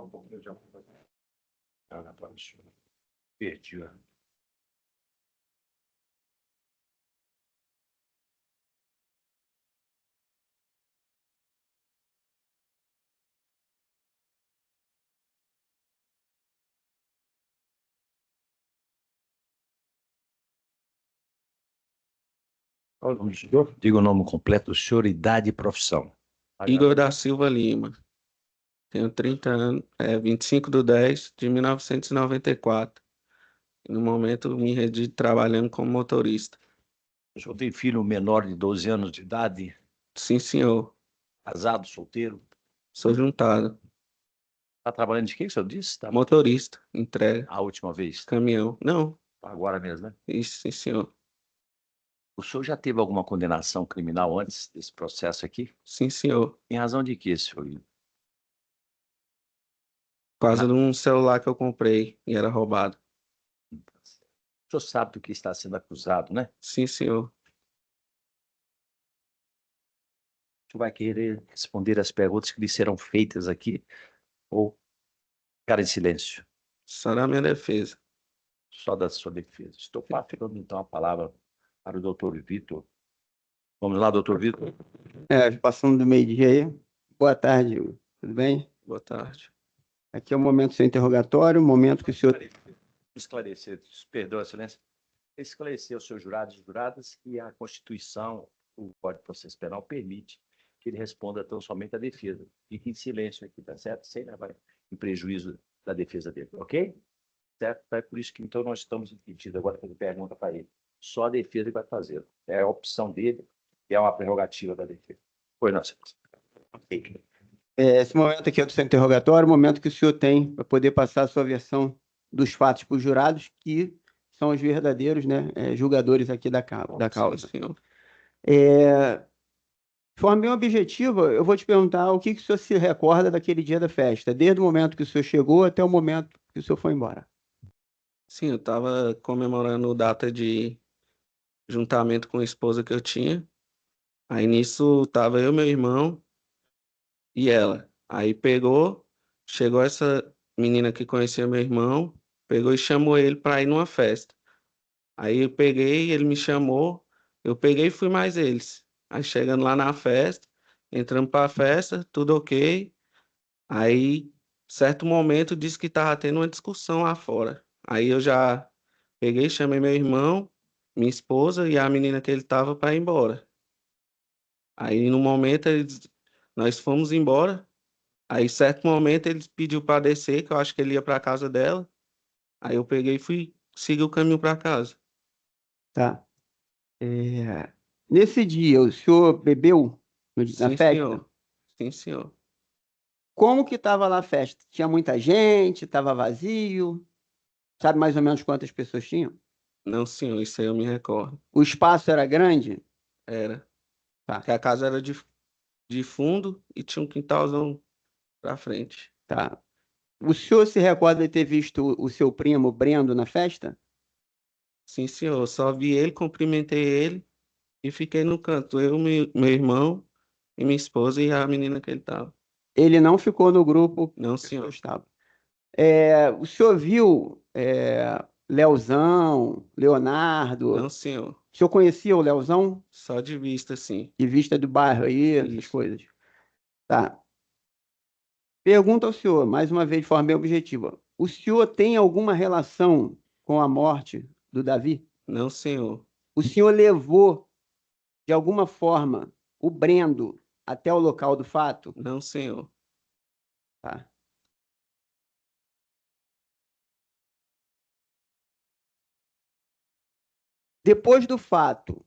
um pouquinho de água. Ah, pode. Perdi, ó. Qual o nome do senhor? Diga o nome completo do senhor, idade e profissão. Igor da Silva Lima. Tenho 30 anos, 25/10/1994. No momento, me redi trabalhando como motorista. O senhor tem filho menor de 12 anos de idade? Sim, senhor. Casado, solteiro? Sou juntado. Está trabalhando de quê que o senhor disse? Tá... Motorista, entrega, A última vez? caminhão. Não, Agora mesmo, né? isso, sim, senhor. O senhor já teve alguma condenação criminal antes desse processo aqui? Sim, senhor. Em razão de quê, senhor? Por causa de um celular que eu comprei e era roubado. O senhor sabe do que está sendo acusado, né? Sim, senhor. O senhor vai querer responder as perguntas que lhe serão feitas aqui ou ficar em silêncio? Só na minha defesa. Só da sua defesa. Estou passando, então, a palavra para o doutor Vitor. Vamos lá, doutor Vitor. Passando do meio-dia aí. Boa tarde, Igor. Tudo bem? Boa tarde. Aqui é o momento do seu interrogatório, o momento que o senhor... Esclarecer, perdoa a silêncio. Esclarecer os seus jurados e juradas que a Constituição, o Código de Processo Penal, permite que ele responda tão somente à defesa. Fique em silêncio aqui, tá certo? Sem levar em prejuízo da defesa dele, ok? Certo? É por isso que, então, nós estamos impedidos agora de fazer pergunta para ele. Só a defesa que vai fazer. É a opção dele, é uma prerrogativa da defesa. Pois não, senhor. Ok. Esse momento aqui é do seu interrogatório, o momento que o senhor tem para poder passar a sua versão dos fatos para os jurados, que são os verdadeiros, né, julgadores aqui da causa. Sim, senhor. De forma bem objetiva, eu vou te perguntar o que o senhor se recorda daquele dia da festa, desde o momento que o senhor chegou até o momento que o senhor foi embora. Sim, eu estava comemorando data de juntamento com a esposa que eu tinha. Aí nisso tava eu, meu irmão e ela. Aí chegou essa menina que conhecia meu irmão, pegou e chamou ele para ir numa festa. Aí eu peguei, ele me chamou, eu peguei e fui mais eles. Aí chegando lá na festa, entramos para a festa, tudo ok. Aí, certo momento, disse que tava tendo uma discussão lá fora. Aí eu já peguei, chamei meu irmão, minha esposa e a menina que ele tava para ir embora. Aí no momento nós fomos embora. Aí certo momento ele pediu para descer, que eu acho que ele ia para casa dela. Aí eu peguei e fui seguir o caminho para casa. Tá. Nesse dia, o senhor bebeu na Sim, festa? senhor. Sim, senhor. Como que estava lá a festa? Tinha muita gente? Estava vazio? Sabe mais ou menos quantas pessoas tinham? Não, senhor, isso aí eu me recordo. O espaço era grande? Era. Tá, Porque a casa era de fundo e tinha um quintalzão pra frente. tá. O senhor se recorda de ter visto o seu primo Brendo na festa? Sim, senhor. Só vi ele, cumprimentei ele e fiquei no canto. Eu, meu irmão e minha esposa e a menina que ele tava. Ele não ficou no grupo Não, que o senhor senhor. estava. O senhor viu Leozão, Leonardo? Não, senhor. O senhor conhecia o Leozão? Só de vista, sim. De vista do bairro aí, essas Isso. coisas. Tá. Pergunta ao senhor, mais uma vez, de forma bem objetiva. O senhor tem alguma relação com a morte do Davi? Não, senhor. O senhor levou, de alguma forma, o Brendo até o local do fato? Não, senhor. Tá. Depois do fato,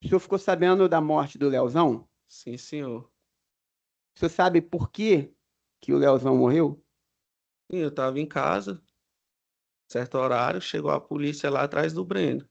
o senhor ficou sabendo da morte do Leozão? Sim, senhor. O senhor sabe por que o Leozão morreu? Sim, eu tava em casa, certo horário, chegou a polícia lá atrás do Breno.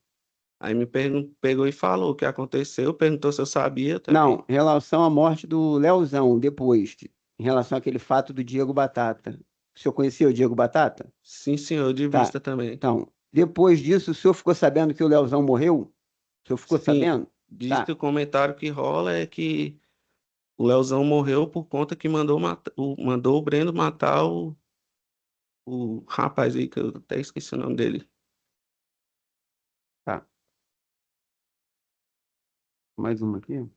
Aí me pegou e falou o que aconteceu, perguntou se eu sabia também. Não, em relação à morte do Leozão, depois, em relação àquele fato do Diego Batata. O senhor conhecia o Diego Batata? Sim, senhor, de Tá. vista também. Então, depois disso, o senhor ficou sabendo que o Leozão morreu? O senhor ficou Sim, sabendo? diz Tá. que o comentário que rola é que O Leozão morreu por conta que mandou o Breno matar o rapaz aí, que eu até esqueci o nome dele. Tá. Mais uma aqui.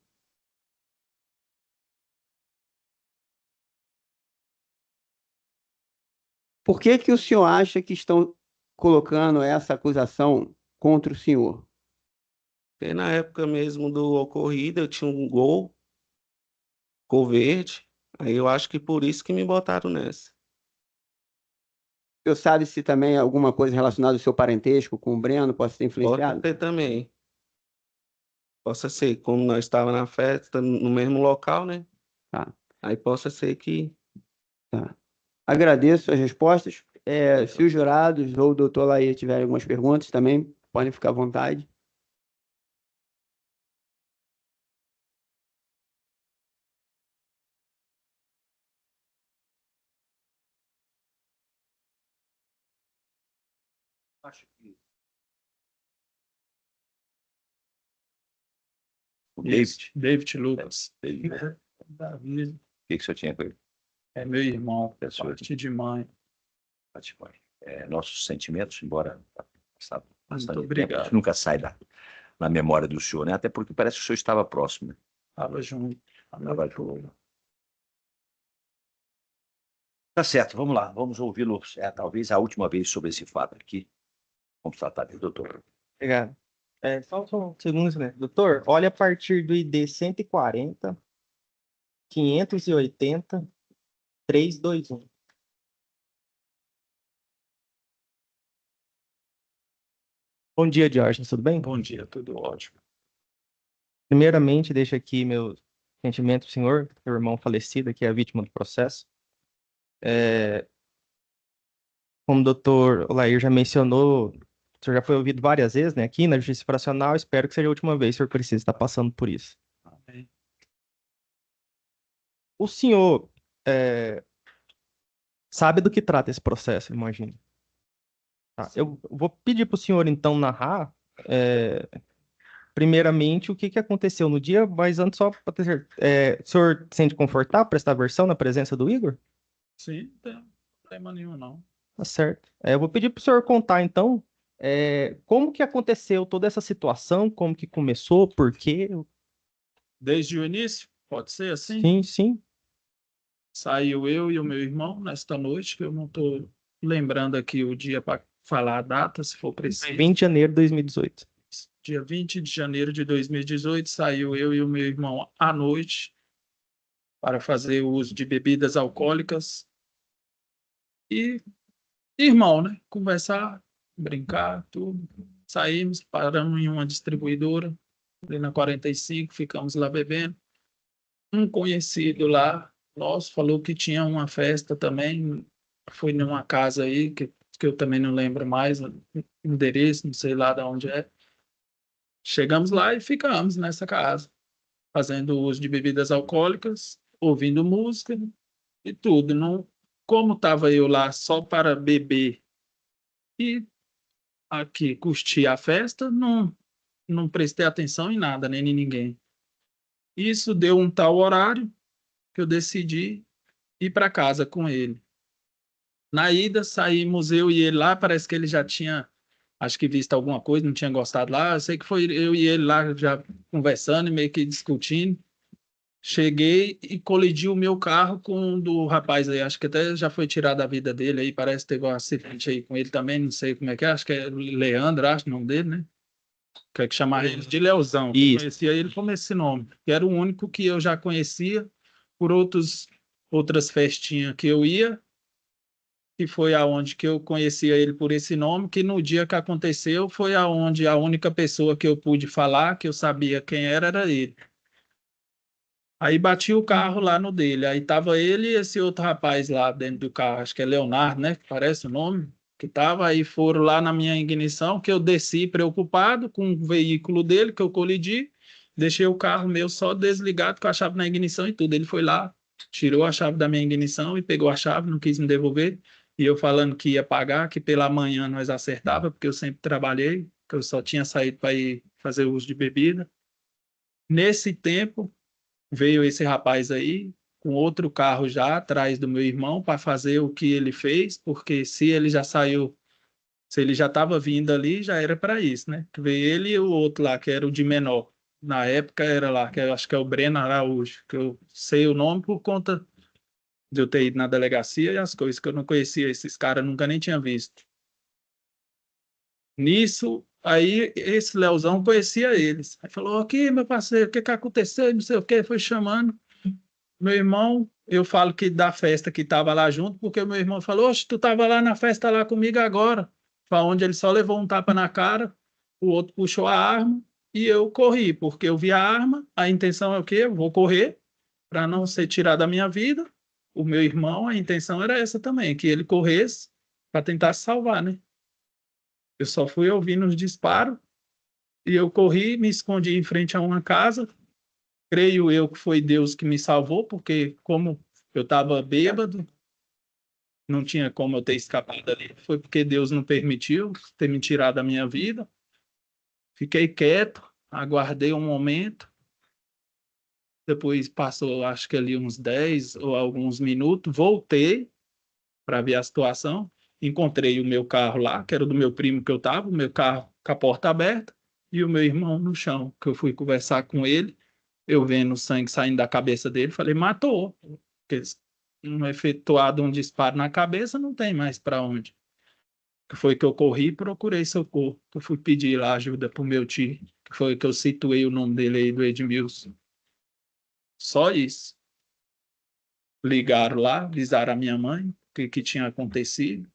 Por que que o senhor acha que estão colocando essa acusação contra o senhor? E na época mesmo do ocorrido, eu tinha um gol verde. Aí eu acho que por isso que me botaram nessa. O senhor sabe se também alguma coisa relacionada ao seu parentesco com o Breno possa ter Pode influenciado? ser também. Possa ser, como nós estávamos na festa, no mesmo local, né? Tá, Aí possa ser que. tá. Agradeço as respostas. Se os jurados ou o doutor Laia tiverem algumas perguntas também, podem ficar à vontade. Acho que o Isso, David. David Lucas. David. David O que que o senhor tinha com ele? é meu irmão, Pessoa. parte de mãe. Nossos sentimentos, embora sabe, bastante tempo, obrigado. isso nunca sai na memória do senhor, né? Até porque parece que o senhor estava próximo, né? Estava junto. Estava junto. Tá certo, vamos lá, vamos ouvi-lo. Talvez a última vez sobre esse fato aqui. Vamos tratar dele, doutor. Obrigado. Só um segundo, né? Doutor, olha a partir do ID 140, 580, 321. Bom dia, Diógenes, tudo bem? Bom dia, tudo ótimo. Primeiramente, deixo aqui meu sentimento ao senhor, meu irmão falecido, que é a vítima do processo. Como o doutor Olair já mencionou, o senhor já foi ouvido várias vezes, né, aqui na Justiça Fracional. Espero que seja a última vez que o senhor precisa estar passando por isso. Amém. O senhor sabe do que trata esse processo, imagino. Tá, eu vou pedir para o senhor, então, narrar, primeiramente, o que aconteceu no dia, mas antes, só para ter certeza, o senhor se sente confortável para prestar versão na presença do Igor? Sim, não tem problema nenhum, não. Tá certo. Eu vou pedir para o senhor contar, então, como que aconteceu toda essa situação, como que começou, por quê? Desde o início, pode ser assim? Sim, sim. Saiu eu e o meu irmão nesta noite, que eu não estou lembrando aqui o dia para falar a data, se for preciso. 20 de janeiro de 2018. Dia 20 de janeiro de 2018, saiu eu e o meu irmão à noite para fazer o uso de bebidas alcoólicas e irmão, né? Conversar, brincar, tudo. Saímos, paramos em uma distribuidora, ali na 45, ficamos lá bebendo. Um conhecido lá, nosso, falou que tinha uma festa também, foi numa casa aí, que eu também não lembro mais, endereço, não sei lá de onde é. Chegamos lá e ficamos nessa casa, fazendo uso de bebidas alcoólicas, ouvindo música e tudo. Não, como estava eu lá só para beber e aqui curtir a festa, não prestei atenção em nada, nem em ninguém. Isso deu um tal horário que eu decidi ir para casa com ele. Na ida, saímos eu e ele lá, parece que ele já tinha, acho que visto alguma coisa, não tinha gostado lá. Eu sei que foi eu e ele lá já conversando e meio que discutindo. Cheguei e colidi o meu carro com um do rapaz aí, acho que até já foi tirado a vida dele aí, parece que teve um acidente aí com ele também, não sei como é que é, acho que é Leandro, acho o nome dele, né? Quer que chamar ele de Leozão, que eu Isso. conhecia ele como esse nome, que era o único que eu já conhecia por outras festinhas que eu ia, que foi aonde que eu conhecia ele por esse nome, que no dia que aconteceu foi aonde a única pessoa que eu pude falar, que eu sabia quem era ele. Aí bati o carro lá no dele, aí tava ele e esse outro rapaz lá dentro do carro, acho que é Leonardo, né, que parece o nome, que tava, aí foram lá na minha ignição, que eu desci preocupado com o veículo dele, que eu colidi, deixei o carro meu só desligado com a chave na ignição e tudo. Ele foi lá, tirou a chave da minha ignição e pegou a chave, não quis me devolver, e eu falando que ia pagar, que pela manhã nós acertava, porque eu sempre trabalhei, que eu só tinha saído para ir fazer uso de bebida. Nesse tempo, veio esse rapaz aí com outro carro já atrás do meu irmão para fazer o que ele fez, porque se ele já saiu, se ele já estava vindo ali, já era para isso, né? Que veio ele e o outro lá, que era o de menor. Na época era lá, que eu acho que é o Breno Araújo, que eu sei o nome por conta de eu ter ido na delegacia e as coisas que eu não conhecia, esses caras nunca nem tinha visto. Nisso, aí esse Leozão conhecia eles. Aí falou: aqui, meu parceiro, o que que aconteceu? Não sei o que, foi chamando. Meu irmão, eu falo que da festa que estava lá junto, porque meu irmão falou: oxe, tu estava lá na festa lá comigo agora. Para onde ele só levou um tapa na cara, o outro puxou a arma e eu corri, porque eu vi a arma, a intenção é o quê? Eu vou correr para não ser tirado da minha vida. O meu irmão, a intenção era essa também, que ele corresse para tentar se salvar, né? Eu só fui ouvindo os disparos e eu corri, me escondi em frente a uma casa. Creio eu que foi Deus que me salvou, porque como eu estava bêbado, não tinha como eu ter escapado ali. Foi porque Deus não permitiu ter me tirado da minha vida. Fiquei quieto, aguardei um momento. Depois passou, acho que ali uns 10 ou alguns minutos, voltei para ver a situação. Encontrei o meu carro lá, que era do meu primo que eu estava, o meu carro com a porta aberta, e o meu irmão no chão, que eu fui conversar com ele. Eu vendo o sangue saindo da cabeça dele, falei: matou. Porque não efetuado um disparo na cabeça, não tem mais para onde. Que foi que eu corri e procurei socorro. Que eu fui pedir lá ajuda pro meu tio, que foi que eu situei o nome dele aí, do Edmilson. Só isso. Ligaram lá, avisaram a minha mãe o que tinha acontecido.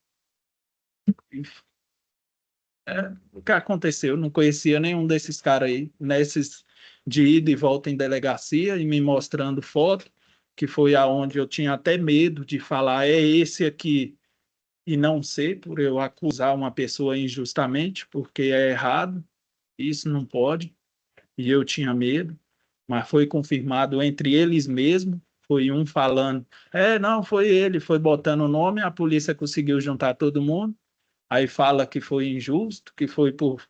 O que aconteceu? Eu não conhecia nenhum desses caras aí, nesses de ida e volta em delegacia e me mostrando foto, que foi aonde eu tinha até medo de falar: é esse aqui, e não ser, por eu acusar uma pessoa injustamente, porque é errado, isso não pode, e eu tinha medo, mas foi confirmado entre eles mesmos. Foi um falando: não, foi ele, foi botando o nome, a polícia conseguiu juntar todo mundo. Aí fala que foi injusto, que foi por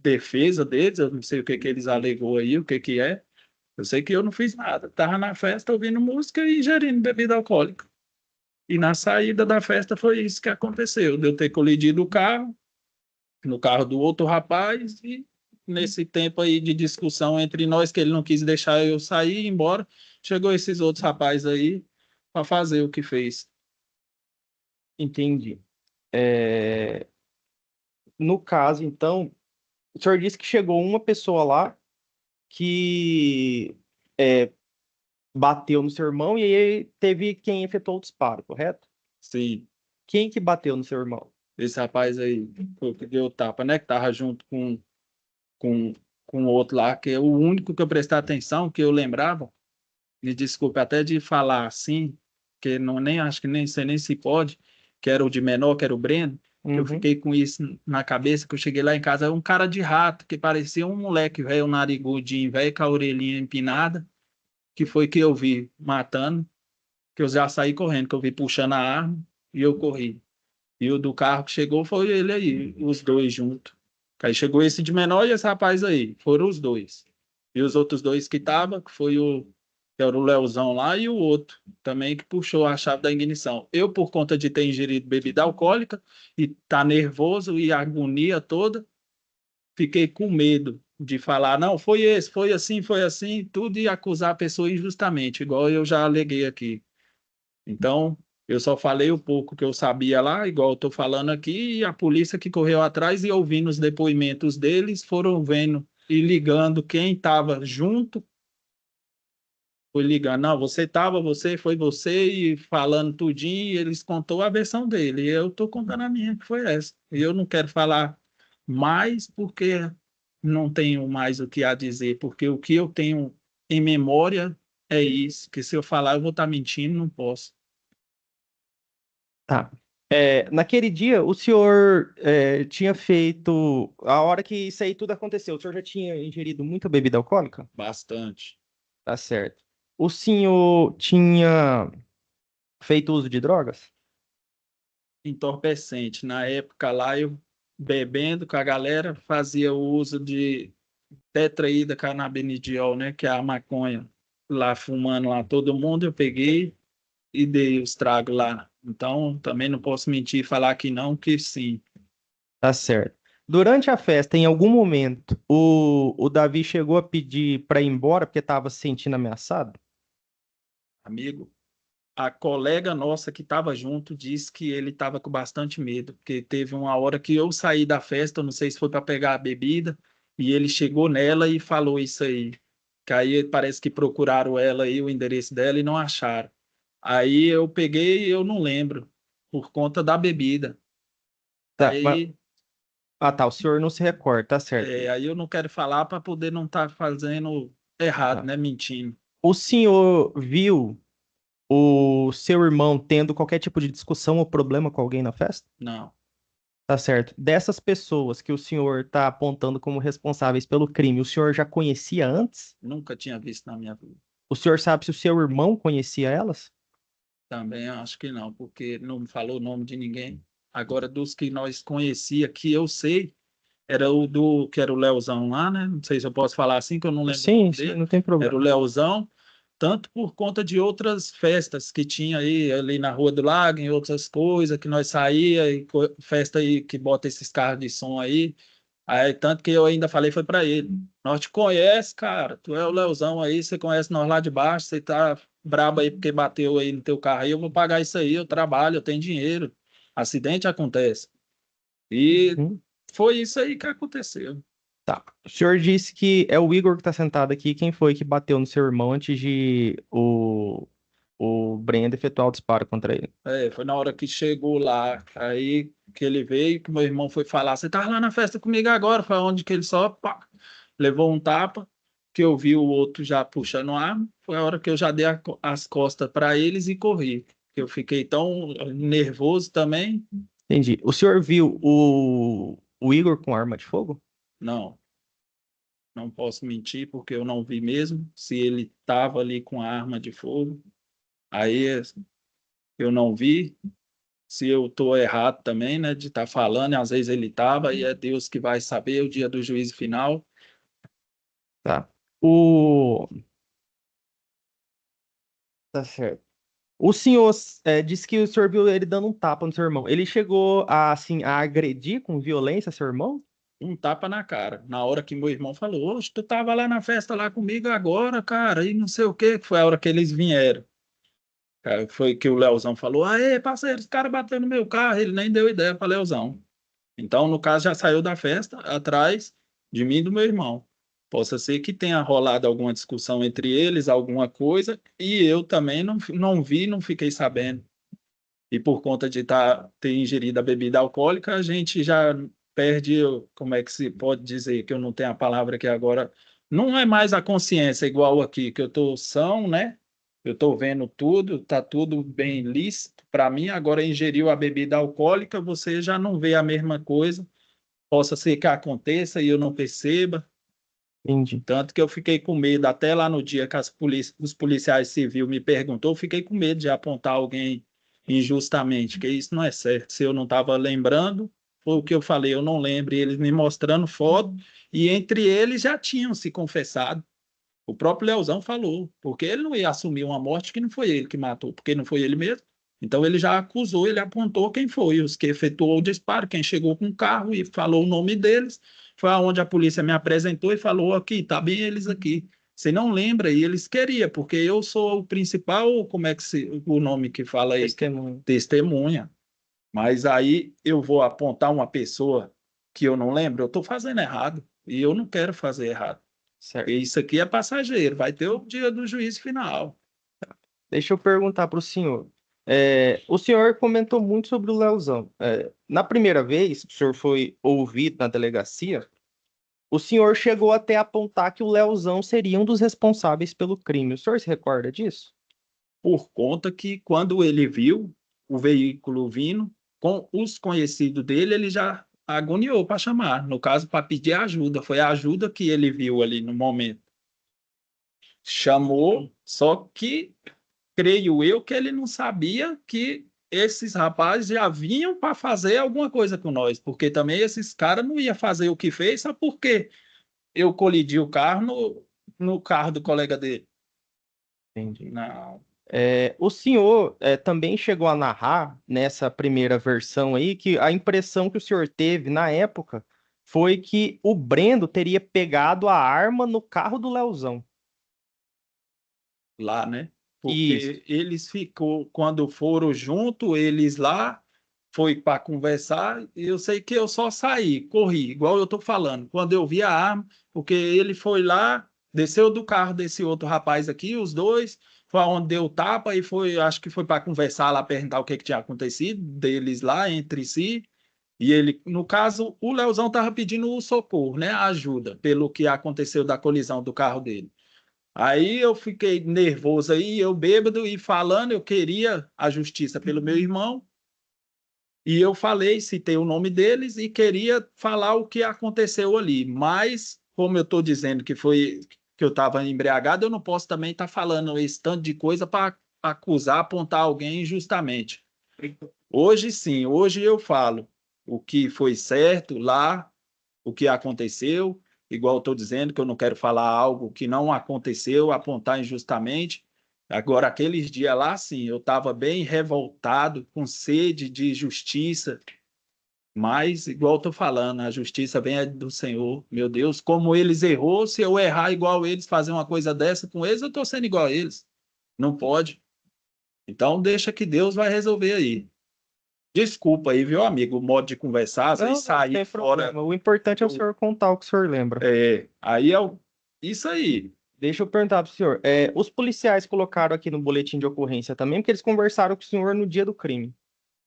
defesa deles, eu não sei o que que eles alegou aí, o que que é. Eu sei que eu não fiz nada, tava na festa ouvindo música e ingerindo bebida alcoólica. E na saída da festa foi isso que aconteceu, de eu ter colidido o carro, no carro do outro rapaz, e nesse tempo aí de discussão entre nós, que ele não quis deixar eu sair e ir embora, chegou esses outros rapazes aí para fazer o que fez. Entendi. É, No caso, então, o senhor disse que chegou uma pessoa lá que é, bateu no seu irmão e aí teve quem efetuou o disparo, correto? Sim. Quem que bateu no seu irmão? Esse rapaz aí foi o que deu tapa, né? Que tava junto com, com o outro lá, que é o único que eu prestei atenção, que eu lembrava. Me desculpe até de falar assim, que não nem acho que nem sei nem se pode, que era o de menor, que era o Breno, que eu Uhum. fiquei com isso na cabeça, que eu cheguei lá em casa, um cara de rato, que parecia um moleque velho, narigudinho, velho, com a orelhinha empinada, que foi que eu vi matando, que eu já saí correndo, que eu vi puxando a arma e eu corri. E o do carro que chegou foi ele aí, os dois juntos. Aí chegou esse de menor e esse rapaz aí, foram os dois. E os outros dois que estavam, que foi que era o Leozão lá, e o outro também que puxou a chave da ignição. Eu, por conta de ter ingerido bebida alcoólica e tá nervoso e a agonia toda, fiquei com medo de falar: não, foi esse, foi assim, tudo, e acusar a pessoa injustamente, igual eu já aleguei aqui. Então, eu só falei o pouco que eu sabia lá, igual eu estou falando aqui, e a polícia que correu atrás e ouvindo os depoimentos deles, foram vendo e ligando quem estava junto, foi ligando: não, você estava, foi você, e falando tudinho, e eles contou a versão dele, e eu estou contando a minha, que foi essa. E eu não quero falar mais, porque não tenho mais o que a dizer, porque o que eu tenho em memória é isso, que se eu falar eu vou estar mentindo, não posso. Tá. Naquele dia, o senhor tinha feito. A hora que isso aí tudo aconteceu, o senhor já tinha ingerido muita bebida alcoólica? Bastante. Tá certo. O senhor tinha feito uso de drogas? Entorpecente. Na época lá, eu bebendo com a galera, fazia o uso de tetraída cannabidiol, né, que é a maconha. lá fumando lá todo mundo, eu peguei e dei os tragos lá. Então, também não posso mentir e falar que não, que sim. Tá certo. Durante a festa, em algum momento, o Davi chegou a pedir para ir embora porque estava se sentindo ameaçado? Amigo, a colega nossa que estava junto disse que ele estava com bastante medo, porque teve uma hora que eu saí da festa, eu não sei se foi para pegar a bebida, e ele chegou nela e falou isso aí. Que aí parece que procuraram ela aí, o endereço dela, e não acharam. Aí eu peguei e eu não lembro, por conta da bebida. Tá, Aí, ah, tá. O senhor não se recorda, tá certo. aí eu não quero falar para poder não estar fazendo errado, Tá. né? Mentindo. O senhor viu o seu irmão tendo qualquer tipo de discussão ou problema com alguém na festa? Não, Tá certo. Dessas pessoas que o senhor está apontando como responsáveis pelo crime, o senhor já conhecia antes? nunca tinha visto na minha vida. O senhor sabe se o seu irmão conhecia elas? Também acho que não, porque não me falou o nome de ninguém. Agora, dos que nós conhecia, que eu sei, era o do, que era o Leozão lá, né? Não sei se eu posso falar assim, que eu não lembro o Sim, nome sim, dele. não tem Era o problema. Leozão, tanto por conta de outras festas que tinha aí, ali na Rua do Lago, em outras coisas, que nós saía, e festa aí que bota esses carros de som aí. Aí, tanto que eu ainda falei, foi para ele. Nós te conhece, cara. Tu é o Leozão aí, você conhece nós lá de baixo, você tá brabo aí porque bateu aí no teu carro aí, eu vou pagar isso aí, eu trabalho, eu tenho dinheiro. Acidente acontece. E Hum, foi isso aí que aconteceu. Tá. O senhor disse que é o Igor que está sentado aqui. Quem foi que bateu no seu irmão antes de o Brenda efetuar o disparo contra ele? É, foi na hora que chegou lá, aí que ele veio, que meu irmão foi falar, você tá lá na festa comigo agora, foi onde que ele só pá, levou um tapa, que eu vi o outro já puxando a arma, foi a hora que eu já dei as costas para eles e corri. Eu fiquei tão nervoso também. Entendi. O senhor viu o Igor com arma de fogo? Não, não posso mentir porque eu não vi mesmo se ele estava ali com a arma de fogo. Aí eu não vi. Se eu estou errado também, né, de estar falando, e às vezes ele estava, e é Deus que vai saber o dia do juízo final. Tá. O... Tá certo. O senhor disse que o senhor viu ele dando um tapa no seu irmão. Ele chegou a, assim, a agredir com violência seu irmão? Um tapa na cara. Na hora que meu irmão falou, oxe, tu tava lá na festa lá comigo agora, cara, e não sei o quê, que foi a hora que eles vieram. Cara, foi que o Leozão falou, aê, parceiro, esse cara bateu no meu carro, ele nem deu ideia para Leozão. Então, no caso, já saiu da festa atrás de mim e do meu irmão. Possa ser que tenha rolado alguma discussão entre eles, alguma coisa, e eu também não vi, não fiquei sabendo. E por conta de ter ingerido a bebida alcoólica, a gente já perde, como é que se pode dizer, que eu não tenho a palavra aqui agora, não é mais a consciência igual aqui, que eu estou são, né? Eu estou vendo tudo, está tudo bem lícito. Para mim, agora ingeriu a bebida alcoólica, você já não vê a mesma coisa. Possa ser que aconteça e eu não perceba. Entendi. Tanto que eu fiquei com medo, até lá no dia que os policiais civis me perguntou, eu fiquei com medo de apontar alguém injustamente, que isso não é certo. Se eu não estava lembrando, foi o que eu falei, eu não lembro, e eles me mostrando foto, e entre eles já tinham se confessado. O próprio Leozão falou, porque ele não ia assumir uma morte que não foi ele que matou, porque não foi ele mesmo. Então ele já acusou, ele apontou quem foi, os que efetuou o disparo, quem chegou com o carro e falou o nome deles. Foi aonde a polícia me apresentou e falou aqui, tá bem eles aqui. Você não lembra e eles queriam, porque eu sou o principal, como é que o nome que fala aí? Testemunho. Testemunha. Mas aí eu vou apontar uma pessoa que eu não lembro, eu estou fazendo errado e eu não quero fazer errado. Certo. Isso aqui é passageiro, vai ter o dia do juízo final. Deixa eu perguntar para o senhor. O senhor comentou muito sobre o Leozão. Na primeira vez que o senhor foi ouvido na delegacia, o senhor chegou até a apontar que o Leozão seria um dos responsáveis pelo crime. O senhor se recorda disso? Por conta que quando ele viu o veículo vindo, com os conhecidos dele, ele já agoniou para chamar. No caso, para pedir ajuda. Foi a ajuda que ele viu ali no momento. Chamou, só que creio eu que ele não sabia que esses rapazes já vinham para fazer alguma coisa com nós, porque também esses caras não iam fazer o que fez, só porque eu colidi o carro no carro do colega dele. Entendi. Não. O senhor também chegou a narrar nessa primeira versão aí que a impressão que o senhor teve na época foi que o Brendo teria pegado a arma no carro do Leozão. Lá, né? Isso. Porque eles ficou, quando foram junto, eles lá, foi para conversar, e eu sei que eu só saí, corri, igual eu tô falando. Quando eu vi a arma, porque ele foi lá, desceu do carro desse outro rapaz aqui, os dois, foi onde deu o tapa e foi, acho que foi para conversar lá, perguntar o que tinha acontecido deles lá entre si. E ele, no caso, o Leozão estava pedindo o socorro, né? A ajuda, pelo que aconteceu da colisão do carro dele. Aí eu fiquei nervoso aí, eu bêbado e falando, eu queria a justiça pelo meu irmão, e eu falei, citei o nome deles e queria falar o que aconteceu ali. Mas, como eu estou dizendo que foi que eu estava embriagado, eu não posso também estar falando esse tanto de coisa para acusar, apontar alguém injustamente. Hoje sim, hoje eu falo o que foi certo lá, o que aconteceu, igual estou dizendo que eu não quero falar algo que não aconteceu, apontar injustamente. Agora, aqueles dias lá, sim, eu estava bem revoltado, com sede de justiça, mas, igual estou falando, a justiça vem do Senhor. Meu Deus, como eles errou, se eu errar igual eles, fazer uma coisa dessa com eles, eu estou sendo igual a eles. Não pode. Então, deixa que Deus vai resolver aí. Desculpa aí, viu, amigo, o modo de conversar, às Não, vezes não sair tem fora. problema. O importante é o senhor contar o que o senhor lembra. Aí é isso aí. Deixa eu perguntar para o senhor. Os policiais colocaram aqui no boletim de ocorrência também, porque eles conversaram com o senhor no dia do crime.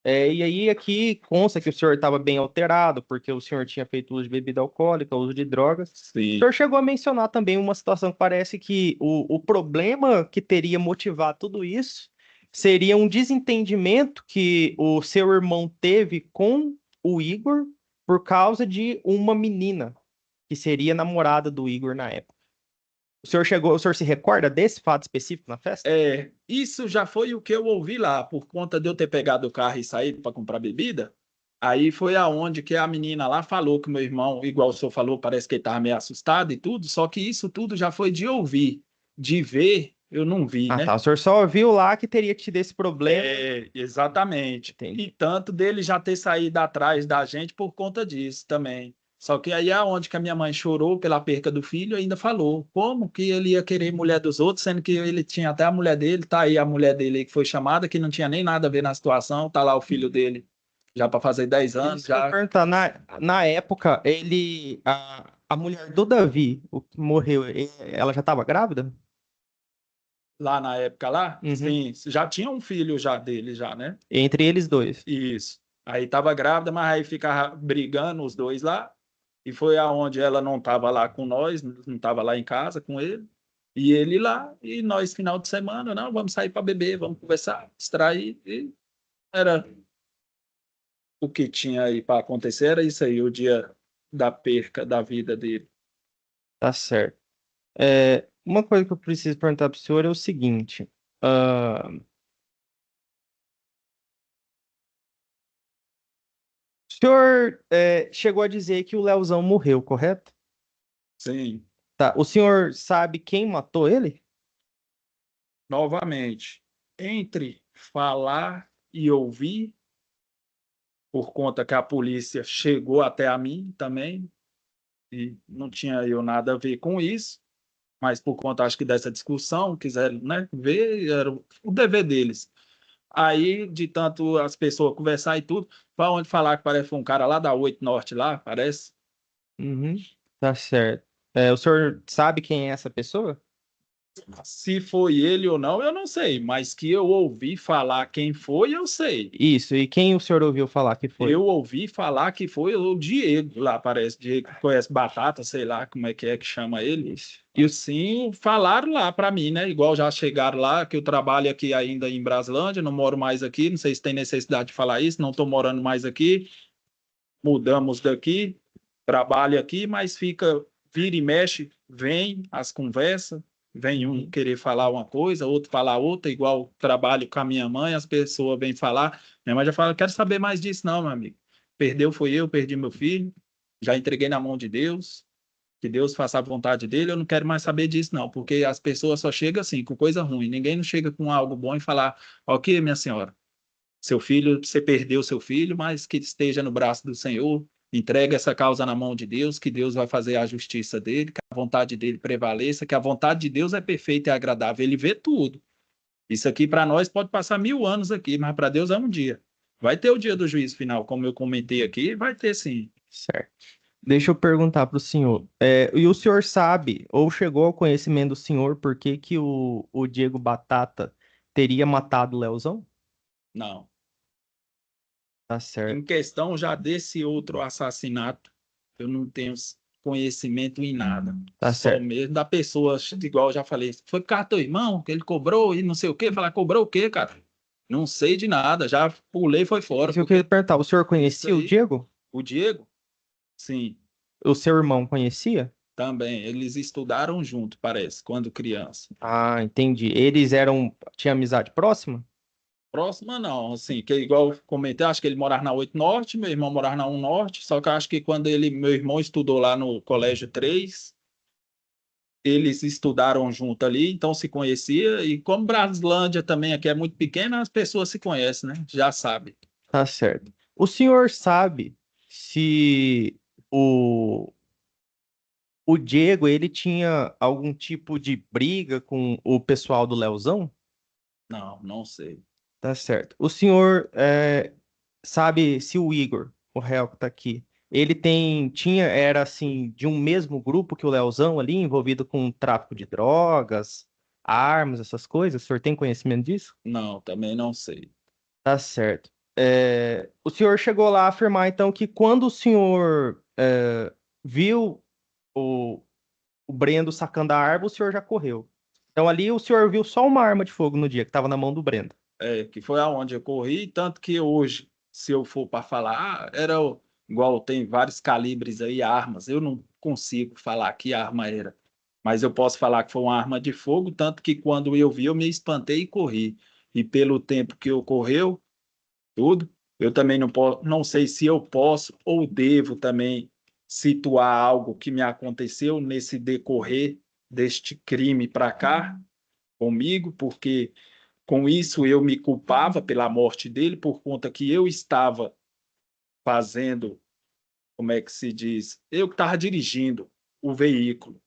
E aí aqui consta que o senhor estava bem alterado, porque o senhor tinha feito uso de bebida alcoólica, uso de drogas. O Sim. senhor chegou a mencionar também uma situação que parece que o problema que teria motivado tudo isso seria um desentendimento que o seu irmão teve com o Igor por causa de uma menina que seria namorada do Igor na época. O senhor se recorda desse fato específico na festa? Isso já foi o que eu ouvi lá, por conta de eu ter pegado o carro e saído para comprar bebida. Aí foi aonde que a menina lá falou que meu irmão, igual o senhor falou, parece que ele estava meio assustado e tudo, só que isso tudo já foi de ouvir. De ver, eu não vi, Ah, né? tá. O senhor só viu lá que teria tido esse problema. Exatamente. Entendi. E tanto dele já ter saído atrás da gente por conta disso também. Só que aí é onde que a minha mãe chorou pela perca do filho, ainda falou como que ele ia querer mulher dos outros, sendo que ele tinha até a mulher dele, tá aí a mulher dele aí que foi chamada, que não tinha nem nada a ver na situação, tá lá o filho dele já para fazer 10 anos, Isso que eu ia já perguntar, na época, a mulher do Davi, o que morreu, ela já estava grávida? lá na época lá, Uhum. sim, já tinha um filho já dele já, né? Entre eles dois. Isso. Aí tava grávida, mas aí ficava brigando os dois lá. E foi aonde ela não estava lá com nós, não estava lá em casa com ele. E ele lá, e nós, final de semana, não, vamos sair para beber, vamos conversar, distrair. E era o que tinha aí para acontecer, era isso aí, o dia da perca da vida dele. Tá certo. Uma coisa que eu preciso perguntar para o senhor é o seguinte. O senhor chegou a dizer que o Leozão morreu, correto? Sim, Tá. O senhor sabe quem matou ele? novamente, entre falar e ouvir, por conta que a polícia chegou até a mim também, e não tinha eu nada a ver com isso, mas por conta, acho que dessa discussão, quiseram, né, ver, era o dever deles. Aí, de tanto as pessoas conversar e tudo, para onde falar que parece um cara lá da 8 Norte lá, parece. Uhum. Tá certo. O senhor sabe quem é essa pessoa? Se foi ele ou não, eu não sei, mas que eu ouvi falar quem foi, eu sei. Isso. E quem o senhor ouviu falar que foi? Eu ouvi falar que foi o Diego lá, parece. Diego que conhece Batata, sei lá como é que chama ele. Isso. E sim, falaram lá para mim, né? Igual já chegaram lá, que eu trabalho aqui ainda em Braslândia, não moro mais aqui, não sei se tem necessidade de falar isso, não estou morando mais aqui, mudamos daqui, trabalho aqui, mas fica, vira e mexe, vem as conversas, vem um querer falar uma coisa, outro falar outra, igual trabalho com a minha mãe, as pessoas vêm falar, minha mãe já fala, quero saber mais disso não, meu amigo. Perdeu foi eu, perdi meu filho, já entreguei na mão de Deus, que Deus faça a vontade dele, eu não quero mais saber disso, não, porque as pessoas só chegam assim, com coisa ruim. Ninguém não chega com algo bom e falar, ok, minha senhora, seu filho, você perdeu seu filho, mas que esteja no braço do Senhor, entrega essa causa na mão de Deus, que Deus vai fazer a justiça dele, que a vontade dele prevaleça, que a vontade de Deus é perfeita e agradável, ele vê tudo. Isso aqui para nós pode passar 1000 anos aqui, mas para Deus é um dia. Vai ter o dia do juízo final, como eu comentei aqui, vai ter sim. Certo. Deixa eu perguntar para o senhor. E o senhor sabe, ou chegou ao conhecimento do senhor, por que que o Diego Batata teria matado o Leozão? Não. Tá certo. Em questão já desse outro assassinato, eu não tenho conhecimento em nada. Tá Só certo. mesmo da pessoa, igual eu já falei, foi por causa do teu irmão, que ele cobrou e não sei o quê. Falar, cobrou o quê, cara? Não sei de nada, já pulei, foi fora. Isso que eu queria perguntar, o senhor conhecia o aí- Diego? O Diego? Sim, O seu irmão conhecia? também. Eles estudaram junto, parece, quando criança. Ah, entendi. Tinha amizade próxima? Próxima não, assim, que igual eu comentei, acho que ele morava na 8 Norte, meu irmão morava na 1 Norte, só que eu acho que quando meu irmão estudou lá no Colégio 3, eles estudaram junto ali, então se conhecia, e como Braslândia também aqui é muito pequena, as pessoas se conhecem, né? Já sabe. Tá certo. O senhor sabe se o, o Diego, ele tinha algum tipo de briga com o pessoal do Leozão? Não, não sei. Tá certo. O senhor sabe se o Igor, o réu que tá aqui, era assim, de um mesmo grupo que o Leozão ali, envolvido com tráfico de drogas, armas, essas coisas? O senhor tem conhecimento disso? Não, também não sei. Tá certo. O senhor chegou lá a afirmar, então, que quando o senhor viu o, o Brendo sacando a arma, o senhor já correu. Então ali o senhor viu só uma arma de fogo no dia, que estava na mão do Brendo. Que foi aonde eu corri, tanto que hoje, se eu for para falar, igual tem vários calibres aí, armas, eu não consigo falar que arma era, mas eu posso falar que foi uma arma de fogo, tanto que quando eu vi, eu me espantei e corri. E pelo tempo que ocorreu, tudo, eu também não sei se eu posso ou devo também situar algo que me aconteceu nesse decorrer deste crime para cá comigo, porque com isso, eu me culpava pela morte dele, por conta que eu estava fazendo, como é que se diz? Eu que estava dirigindo o veículo,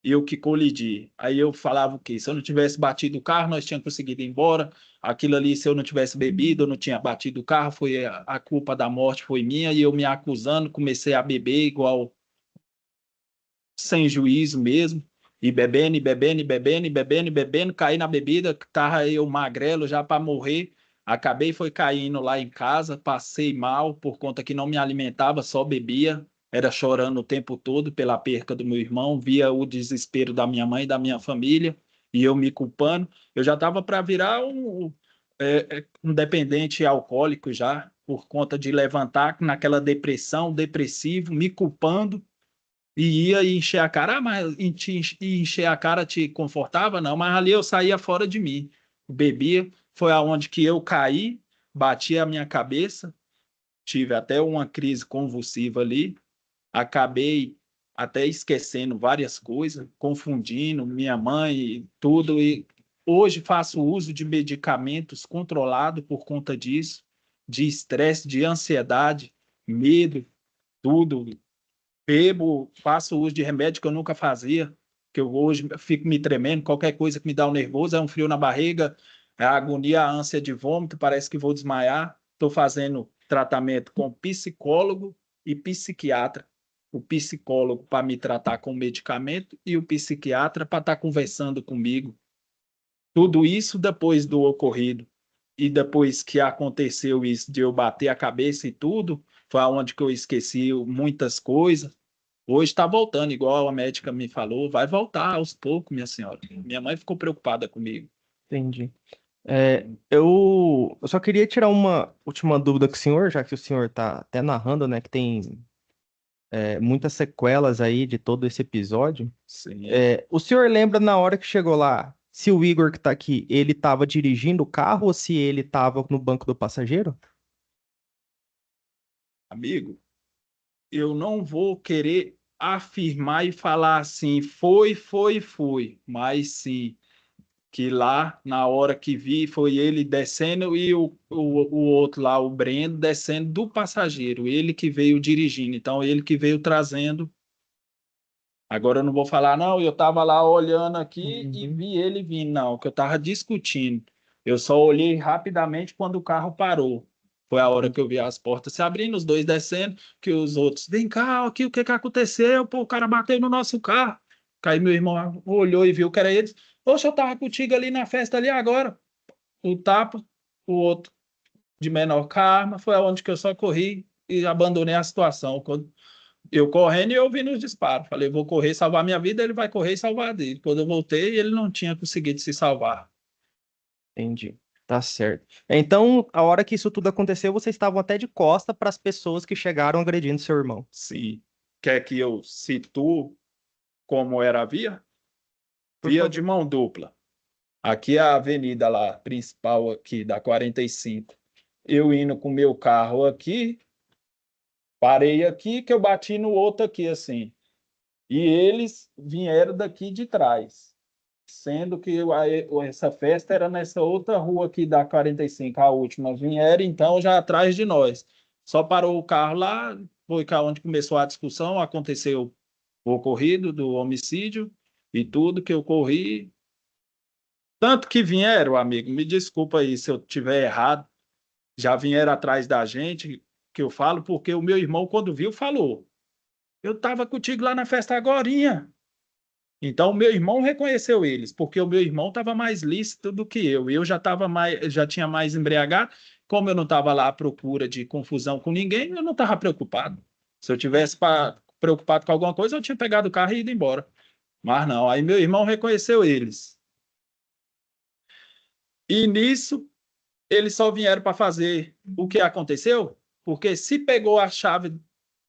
eu que colidi. Aí eu falava o quê? Se eu não tivesse batido o carro, nós tínhamos conseguido ir embora. Aquilo ali, se eu não tivesse bebido, eu não tinha batido o carro, foi a culpa da morte foi minha, e eu me acusando, comecei a beber igual sem juízo mesmo, e bebendo, e bebendo, e bebendo, e bebendo, e bebendo, caí na bebida, tava eu magrelo já para morrer, acabei foi caindo lá em casa, passei mal por conta que não me alimentava, só bebia, era chorando o tempo todo pela perca do meu irmão, via o desespero da minha mãe e da minha família, e eu me culpando, eu já estava para virar um dependente alcoólico já, por conta de levantar naquela depressão, depressivo, me culpando, e ia encher a cara, mas encher a cara te confortava? Não, mas ali eu saía fora de mim. Bebia, foi aonde que eu caí, bati a minha cabeça, tive até uma crise convulsiva ali, acabei até esquecendo várias coisas, confundindo minha mãe e tudo, e hoje faço uso de medicamentos controlado por conta disso, de estresse, de ansiedade, medo, tudo, bebo, faço uso de remédio que eu nunca fazia, que eu hoje fico me tremendo, qualquer coisa que me dá um nervoso, é um frio na barriga, é a agonia, a ânsia de vômito, parece que vou desmaiar. Estou fazendo tratamento com psicólogo e psiquiatra. O psicólogo para me tratar com medicamento e o psiquiatra para estar conversando comigo. Tudo isso depois do ocorrido. E depois que aconteceu isso de eu bater a cabeça e tudo, foi onde que eu esqueci muitas coisas. Hoje está voltando, igual a médica me falou, vai voltar aos poucos, minha senhora. Minha mãe ficou preocupada comigo. Entendi. Eu só queria tirar uma última dúvida com o senhor, já que o senhor está até narrando, né, que tem muitas sequelas aí de todo esse episódio. Sim. O senhor lembra na hora que chegou lá, se o Igor que está aqui, ele estava dirigindo o carro ou se ele estava no banco do passageiro? Amigo, eu não vou querer afirmar e falar assim, foi, mas sim, que lá, na hora que vi, foi ele descendo e o outro lá, o Breno, descendo do passageiro, ele que veio dirigindo, então ele que veio trazendo. Agora eu não vou falar, não, eu estava lá olhando aqui e vi ele vindo, não, que eu estava discutindo. Eu só olhei rapidamente quando o carro parou. Foi a hora que eu vi as portas se abrindo, os dois descendo, que os outros, vem cá, aqui, o que que aconteceu? Pô, o cara bateu no nosso carro. Aí meu irmão olhou e viu que era eles. Poxa, eu tava contigo ali na festa ali agora. O tapa, o outro de menor karma, foi aonde que eu só corri e abandonei a situação. Quando eu correndo e eu ouvindo os disparos. Falei, vou correr, salvar minha vida, ele vai correr e salvar a dele. Quando eu voltei, ele não tinha conseguido se salvar. Entendi. Tá certo. Então, a hora que isso tudo aconteceu, vocês estavam até de costa para as pessoas que chegaram agredindo seu irmão. Se quer que eu situo como era a via? Por Via favor. de mão dupla. Aqui é a avenida lá, principal aqui, da 45. Eu indo com meu carro aqui, parei aqui, que eu bati no outro aqui, assim. E eles vieram daqui de trás. Sendo que essa festa era nessa outra rua aqui da 45, a última. Vieram, então, já atrás de nós. Só parou o carro lá, foi cá onde começou a discussão, aconteceu o ocorrido do homicídio e tudo que eu corri. Tanto que vieram, amigo, me desculpa aí se eu tiver errado, já vieram atrás da gente, que eu falo, porque o meu irmão, quando viu, falou, eu estava contigo lá na festa agorinha. Então, o meu irmão reconheceu eles, porque o meu irmão estava mais lícito do que eu. Eu já estava mais, já tinha mais embriagado. Como eu não estava lá à procura de confusão com ninguém, eu não estava preocupado. Se eu tivesse preocupado com alguma coisa, eu tinha pegado o carro e ido embora. Mas não, aí meu irmão reconheceu eles. E nisso, eles só vieram para fazer o que aconteceu, porque se pegou a chave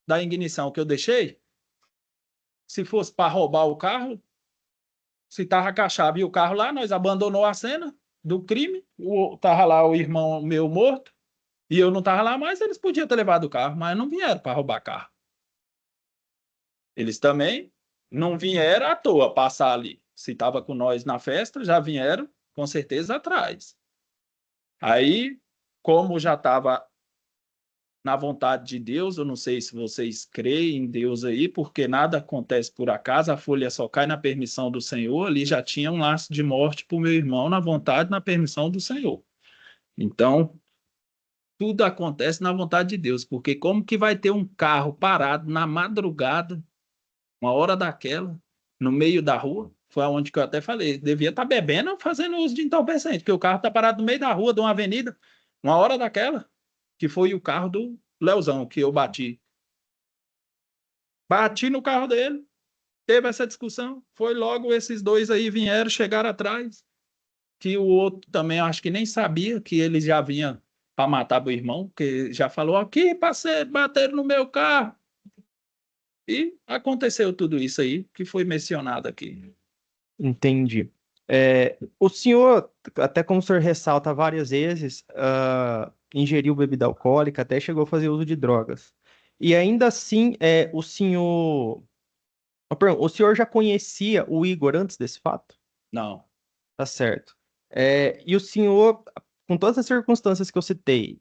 da ignição que eu deixei, se fosse para roubar o carro, se tava com a chave e o carro lá, nós abandonou a cena do crime, tava lá o irmão meu morto, e eu não tava lá mais, eles podiam ter levado o carro, mas não vieram para roubar carro. Eles também não vieram à toa passar ali. Se tava com nós na festa, já vieram com certeza atrás. Aí, como já estava na vontade de Deus, eu não sei se vocês creem em Deus aí, porque nada acontece por acaso, a folha só cai na permissão do Senhor, ali já tinha um laço de morte para o meu irmão, na vontade, na permissão do Senhor. Então, tudo acontece na vontade de Deus, porque como que vai ter um carro parado na madrugada, uma hora daquela, no meio da rua? Foi aonde que eu até falei, devia estar bebendo ou fazendo uso de entorpecente, porque o carro está parado no meio da rua, de uma avenida, uma hora daquela, que foi o carro do Leozão que eu bati. Bati no carro dele, teve essa discussão, foi logo esses dois aí vieram, chegaram atrás, que o outro também acho que nem sabia que ele já vinha para matar o irmão, que já falou aqui, parceiro, bateram no meu carro. E aconteceu tudo isso aí que foi mencionado aqui. Entendi. O senhor, até como o senhor ressalta várias vezes, ingeriu bebida alcoólica, até chegou a fazer uso de drogas. E ainda assim, o senhor já conhecia o Igor antes desse fato? Não. Tá certo. E o senhor, com todas as circunstâncias que eu citei,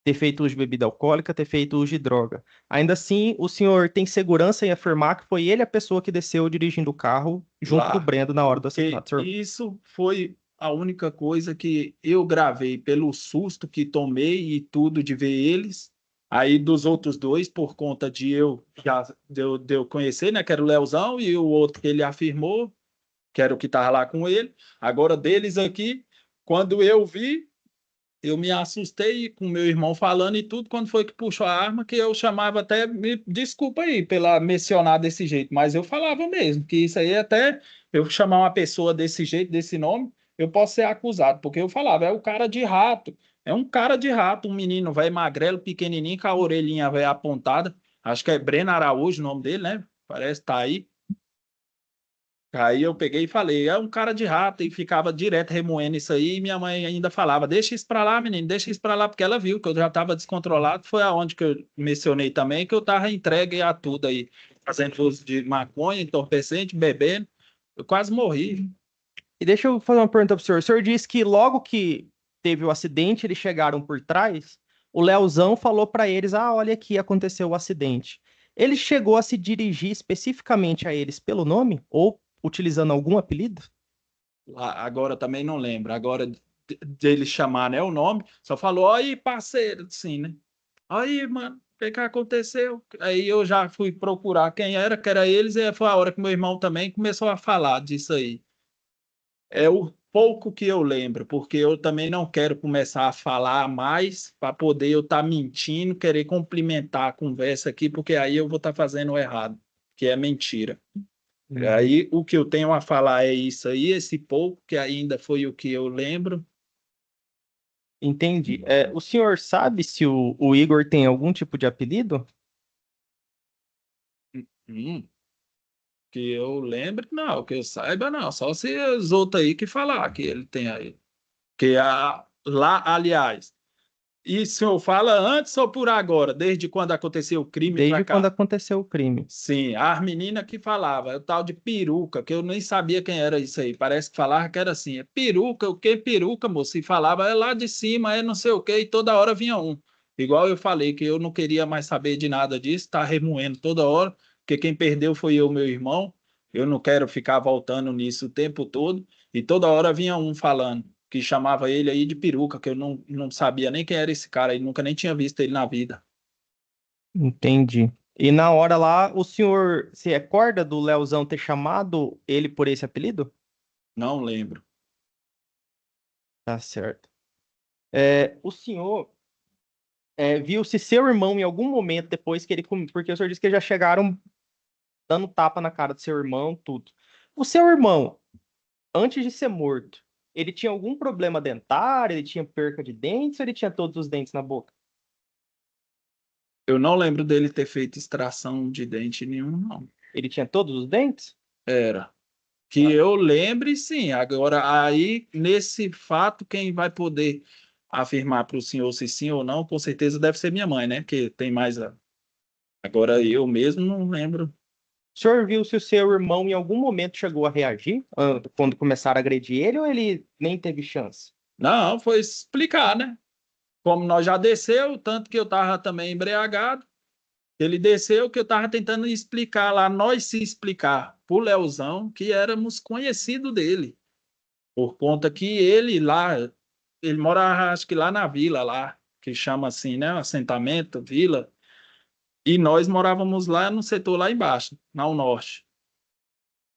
ter feito uso de bebida alcoólica, ter feito uso de droga, ainda assim, o senhor tem segurança em afirmar que foi ele a pessoa que desceu dirigindo o carro junto Lá, com o Brendo na hora do porque assassinato, senhor? isso foi a única coisa que eu gravei pelo susto que tomei e tudo de ver eles. Aí dos outros dois, por conta de eu conhecer, né, que era o Leozão e o outro que ele afirmou, que era o que estava lá com ele. Agora deles aqui, quando eu vi, eu me assustei com meu irmão falando e tudo, quando foi que puxou a arma, que eu chamava até, me desculpa aí pela mencionar desse jeito, mas eu falava mesmo, que isso aí até, eu chamar uma pessoa desse jeito, desse nome, eu posso ser acusado, porque eu falava, é o cara de rato, é um cara de rato, um menino velho magrelo, pequenininho, com a orelhinha velho apontada, acho que é Breno Araújo o nome dele, né? Parece que tá aí. Aí eu peguei e falei, é um cara de rato, e ficava direto remoendo isso aí, e minha mãe ainda falava, deixa isso pra lá, menino, deixa isso pra lá, porque ela viu que eu já estava descontrolado, foi aonde que eu mencionei também, que eu estava entregue a tudo aí. fazendo uso de maconha, entorpecente, bebendo. Eu quase morri. E deixa eu fazer uma pergunta pro senhor. O senhor disse que logo que teve o acidente, eles chegaram por trás, o Leozão falou para eles: ah, olha aqui, aconteceu o acidente. Ele chegou a se dirigir especificamente a eles pelo nome ou utilizando algum apelido? Agora também não lembro. Agora dele chamar, né, o nome, só falou: aí, parceiro, assim, né? Aí, mano, o que que aconteceu? Aí eu já fui procurar quem era, que era eles, e foi a hora que meu irmão também começou a falar disso aí. É o pouco que eu lembro, porque eu também não quero começar a falar mais para poder eu estar mentindo, querer complementar a conversa aqui, porque aí eu vou estar fazendo o errado, que é mentira. Aí o que eu tenho a falar é isso aí, esse pouco, que ainda foi o que eu lembro. Entendi. O senhor sabe se o Igor tem algum tipo de apelido? Hum, que eu lembre, não, que eu saiba, não. Só se os outros aí que falar que ele tem aí. Lá, aliás, e o senhor fala antes ou por agora, desde quando aconteceu o crime para Desde quando cá? aconteceu o crime. Sim, as meninas que falavam, é o tal de peruca, que eu nem sabia quem era isso aí. Parece que falava que era assim, é peruca, o que peruca, moço? E falava, é lá de cima, é não sei o quê, e toda hora vinha um. Igual eu falei, que eu não queria mais saber de nada disso, tá remoendo toda hora, porque quem perdeu foi eu, meu irmão. Eu não quero ficar voltando nisso o tempo todo, e toda hora vinha um falando, que chamava ele aí de peruca, que eu não sabia nem quem era esse cara, e nunca nem tinha visto ele na vida. Entendi. E na hora lá, o senhor se recorda do Leozão ter chamado ele por esse apelido? Não lembro. Tá certo. O senhor viu se seu irmão em algum momento depois que ele comeu, porque o senhor disse que já chegaram dando tapa na cara do seu irmão, tudo. O seu irmão, antes de ser morto, ele tinha algum problema dentário? Ele tinha perca de dentes ou ele tinha todos os dentes na boca? Eu não lembro dele ter feito extração de dente nenhum, não. Ele tinha todos os dentes? Era. Que eu lembre, sim. Agora, aí, nesse fato, quem vai poder afirmar para o senhor se sim ou não, com certeza deve ser minha mãe, né? Que tem mais. Agora, eu mesmo não lembro. O senhor viu se o seu irmão em algum momento chegou a reagir quando começaram a agredir ele ou ele nem teve chance? Não, foi explicar, né? Como nós já desceu, tanto que eu estava também embriagado. Ele desceu que eu estava tentando explicar lá, nós se explicar para o Leozão que éramos conhecidos dele. Por conta que ele lá, ele mora, acho que lá na vila, lá, que chama assim, né? Assentamento, vila. E nós morávamos lá no setor lá embaixo, ao norte.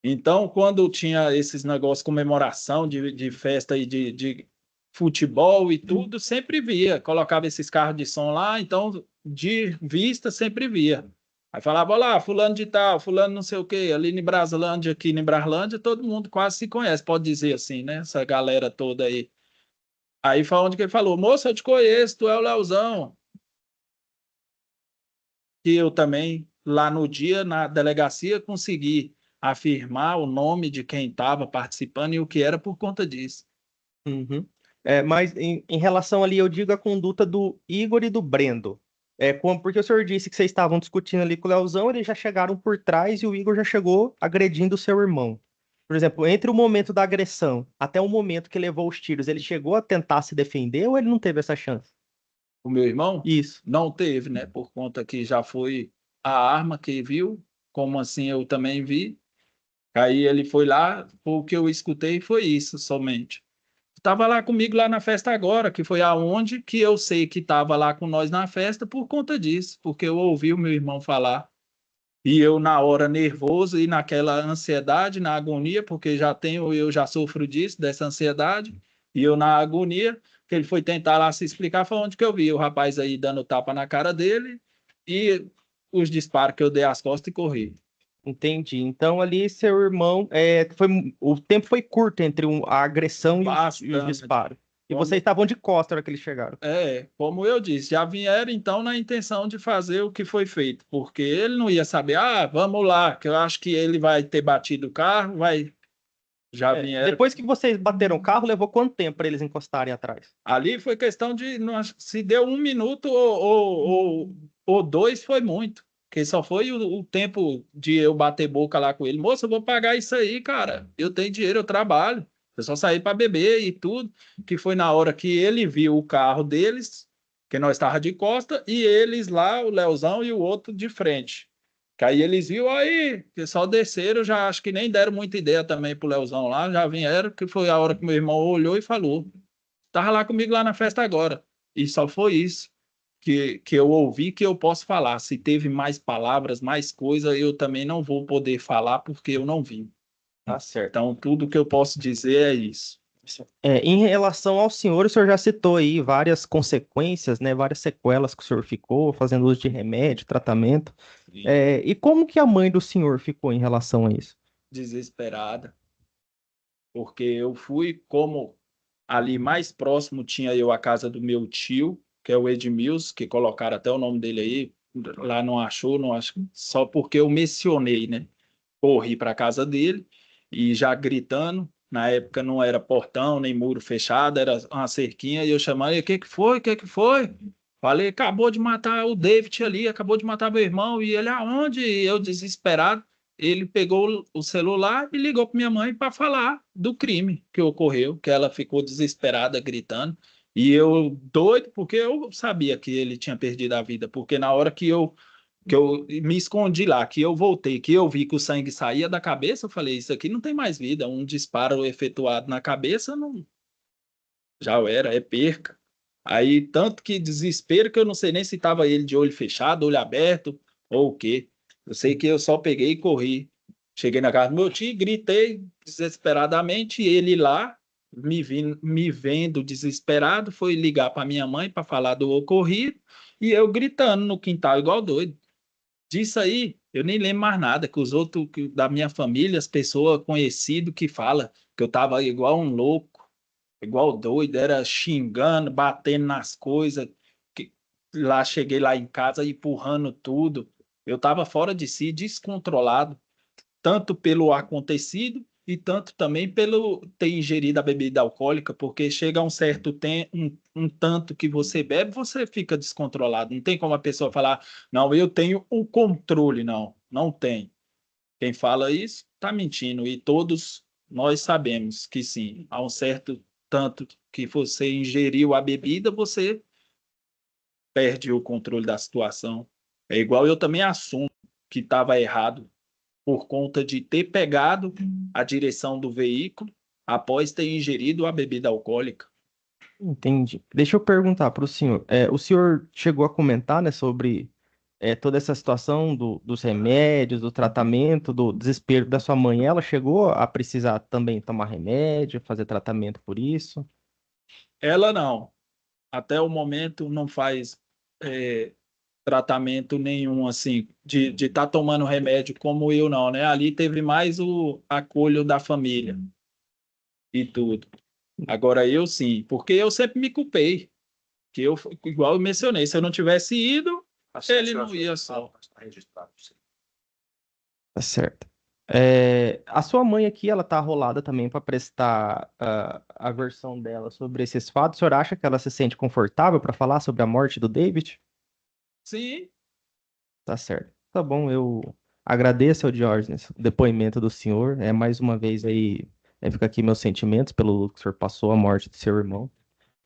Então, quando tinha esses negócios, comemoração de festa e de futebol e tudo, sempre via. Colocava esses carros de som lá, então, de vista, sempre via. Aí falava, olha lá, fulano de tal, fulano não sei o quê, ali em Braslândia, aqui em Braslândia, todo mundo quase se conhece, pode dizer assim, né? Essa galera toda aí. Aí foi onde que ele falou, moça, eu te conheço, tu é o Leozão. Que eu também, lá no dia, na delegacia, consegui afirmar o nome de quem estava participando e o que era por conta disso. Uhum. Mas em relação ali, eu digo a conduta do Igor e do Brendo. Porque o senhor disse que vocês estavam discutindo ali com o Leozão, eles já chegaram por trás e o Igor já chegou agredindo o seu irmão. Por exemplo, entre o momento da agressão até o momento que levou os tiros, ele chegou a tentar se defender ou ele não teve essa chance? O meu irmão Isso. não teve, né? Por conta que já foi a arma que viu, como assim eu também vi. Aí ele foi lá, o que eu escutei foi isso somente. Estava lá comigo lá na festa agora, que foi aonde que eu sei que estava lá com nós na festa por conta disso, porque eu ouvi o meu irmão falar. E eu, na hora, nervoso e naquela ansiedade, na agonia, porque eu já sofro disso, dessa ansiedade, e eu na agonia, que ele foi tentar lá se explicar, foi onde que eu vi o rapaz aí dando tapa na cara dele e os disparos que eu dei as costas e corri. Entendi. Então ali seu irmão, o tempo foi curto entre a agressão e os Bastante. disparos. E Como- vocês estavam de costas na hora que eles chegaram. Como eu disse, já vieram então na intenção de fazer o que foi feito, porque ele não ia saber, vamos lá, que eu acho que ele vai ter batido o carro, já vieram. Depois que vocês bateram o carro, levou quanto tempo para eles encostarem atrás? Ali foi questão de, se deu 1 minuto ou dois, foi muito. Porque só foi o tempo de eu bater boca lá com ele. Moço, eu vou pagar isso aí, cara. Eu tenho dinheiro, eu trabalho. Eu só saí para beber e tudo. Que foi na hora que ele viu o carro deles, que nós estávamos de costa, e eles lá, o Leozão e o outro de frente. Que aí eles viram aí, que só desceram, já acho que nem deram muita ideia também pro Leozão lá, já vieram, que foi a hora que meu irmão olhou e falou: tava lá comigo lá na festa agora. E só foi isso que eu ouvi que eu posso falar. Se teve mais palavras, mais coisa, eu também não vou poder falar porque eu não vi. Tá certo. Então, tudo que eu posso dizer é isso. Em relação ao senhor, o senhor já citou aí várias consequências, né, várias sequelas que o senhor ficou fazendo uso de remédio, tratamento. E como que a mãe do senhor ficou em relação a isso? Desesperada, porque eu fui como ali mais próximo tinha eu a casa do meu tio, que é o Edmilson, que colocaram até o nome dele aí, lá não achou, não acho, só porque eu mencionei, né? Corri para a casa dele e já gritando. Na época não era portão nem muro fechado, era uma cerquinha. E eu chamando, o que que foi? O que que foi? Falei, acabou de matar o David ali, acabou de matar meu irmão. E ele, aonde? E eu, desesperado, ele pegou o celular e ligou para minha mãe para falar do crime que ocorreu, que ela ficou desesperada, gritando. E eu doido, porque eu sabia que ele tinha perdido a vida, porque na hora que eu me escondi lá, que eu voltei, que eu vi que o sangue saía da cabeça, eu falei, isso aqui não tem mais vida, um disparo efetuado na cabeça não já era, é perca. Aí tanto que desespero que eu não sei nem se estava ele de olho fechado, olho aberto ou o quê. Eu sei que eu só peguei e corri. Cheguei na casa do meu tio, gritei desesperadamente, e ele lá me vendo desesperado, foi ligar para minha mãe para falar do ocorrido, e eu gritando no quintal igual doido. Disso aí, eu nem lembro mais nada, que os outros da minha família, as pessoas conhecidas que falam que eu tava igual um louco, igual doido, era xingando, batendo nas coisas, que lá cheguei lá em casa empurrando tudo. Eu tava fora de si, descontrolado, tanto pelo acontecido e tanto também pelo ter ingerido a bebida alcoólica, porque chega um certo tempo, um tanto que você bebe, você fica descontrolado. Não tem como a pessoa falar, não, eu tenho o controle, não, não tem. Quem fala isso está mentindo, e todos nós sabemos que sim, há um certo tanto que você ingeriu a bebida, você perde o controle da situação. É igual eu também assumo que estava errado por conta de ter pegado a direção do veículo após ter ingerido a bebida alcoólica. Entendi. Deixa eu perguntar para o senhor. O senhor chegou a comentar, né, sobre toda essa situação dos remédios, do tratamento, do desespero da sua mãe. Ela chegou a precisar também tomar remédio, fazer tratamento por isso? Ela não, até o momento não faz tratamento nenhum assim de estar tomando remédio como eu não, né? Ali teve mais o acolho da família e tudo. Agora eu sim, porque eu sempre me culpei, que eu igual eu mencionei, se eu não tivesse ido, ele não ia só. Está registrado, sim. Tá certo. A sua mãe aqui, ela tá rolada também para prestar a versão dela sobre esses fatos. O senhor acha que ela se sente confortável para falar sobre a morte do David? Sim, Tá certo. Tá bom, eu agradeço ao Diógenes o depoimento do senhor. Mais uma vez aí, fica aqui meus sentimentos pelo que o senhor passou, a morte do seu irmão.